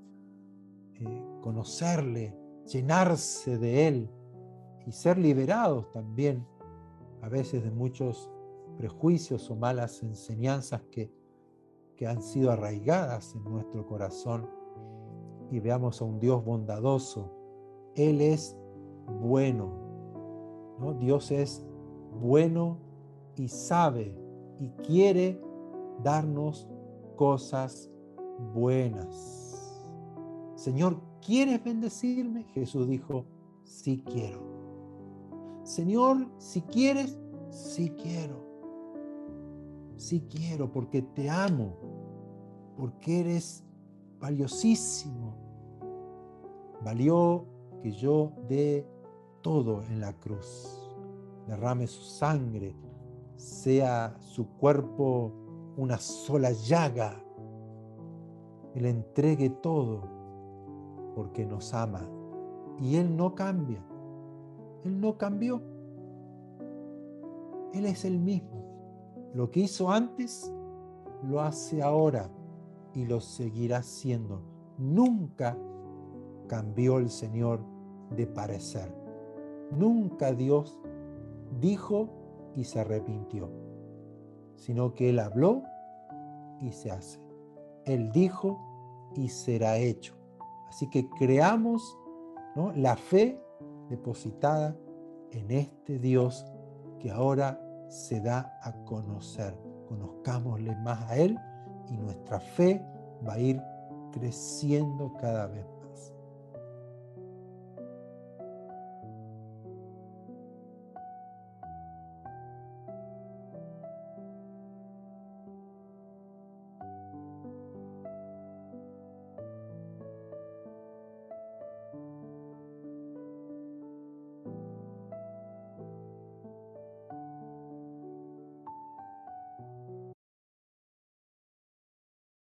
conocerle, llenarse de Él y ser liberados también a veces de muchos prejuicios o malas enseñanzas que han sido arraigadas en nuestro corazón, y veamos a un Dios bondadoso. Él es bueno, ¿no? Dios es bueno y sabe y quiere darnos cosas buenas. Señor, ¿quieres bendecirme? Jesús dijo, sí quiero. Señor, si quieres, sí quiero. Sí quiero porque te amo, porque eres valiosísimo. Valió que yo dé todo en la cruz, derrame su sangre, sea su cuerpo una sola llaga, Él entregue todo porque nos ama. Y Él no cambia, Él no cambió, Él es el mismo. Lo que hizo antes, lo hace ahora y lo seguirá haciendo. Nunca cambió el Señor de parecer. Nunca Dios dijo y se arrepintió, sino que Él habló y se hace. Él dijo y será hecho. Así que creamos, ¿no?, la fe depositada en este Dios que ahora se da a conocer. Conozcámosle más a Él y nuestra fe va a ir creciendo cada vez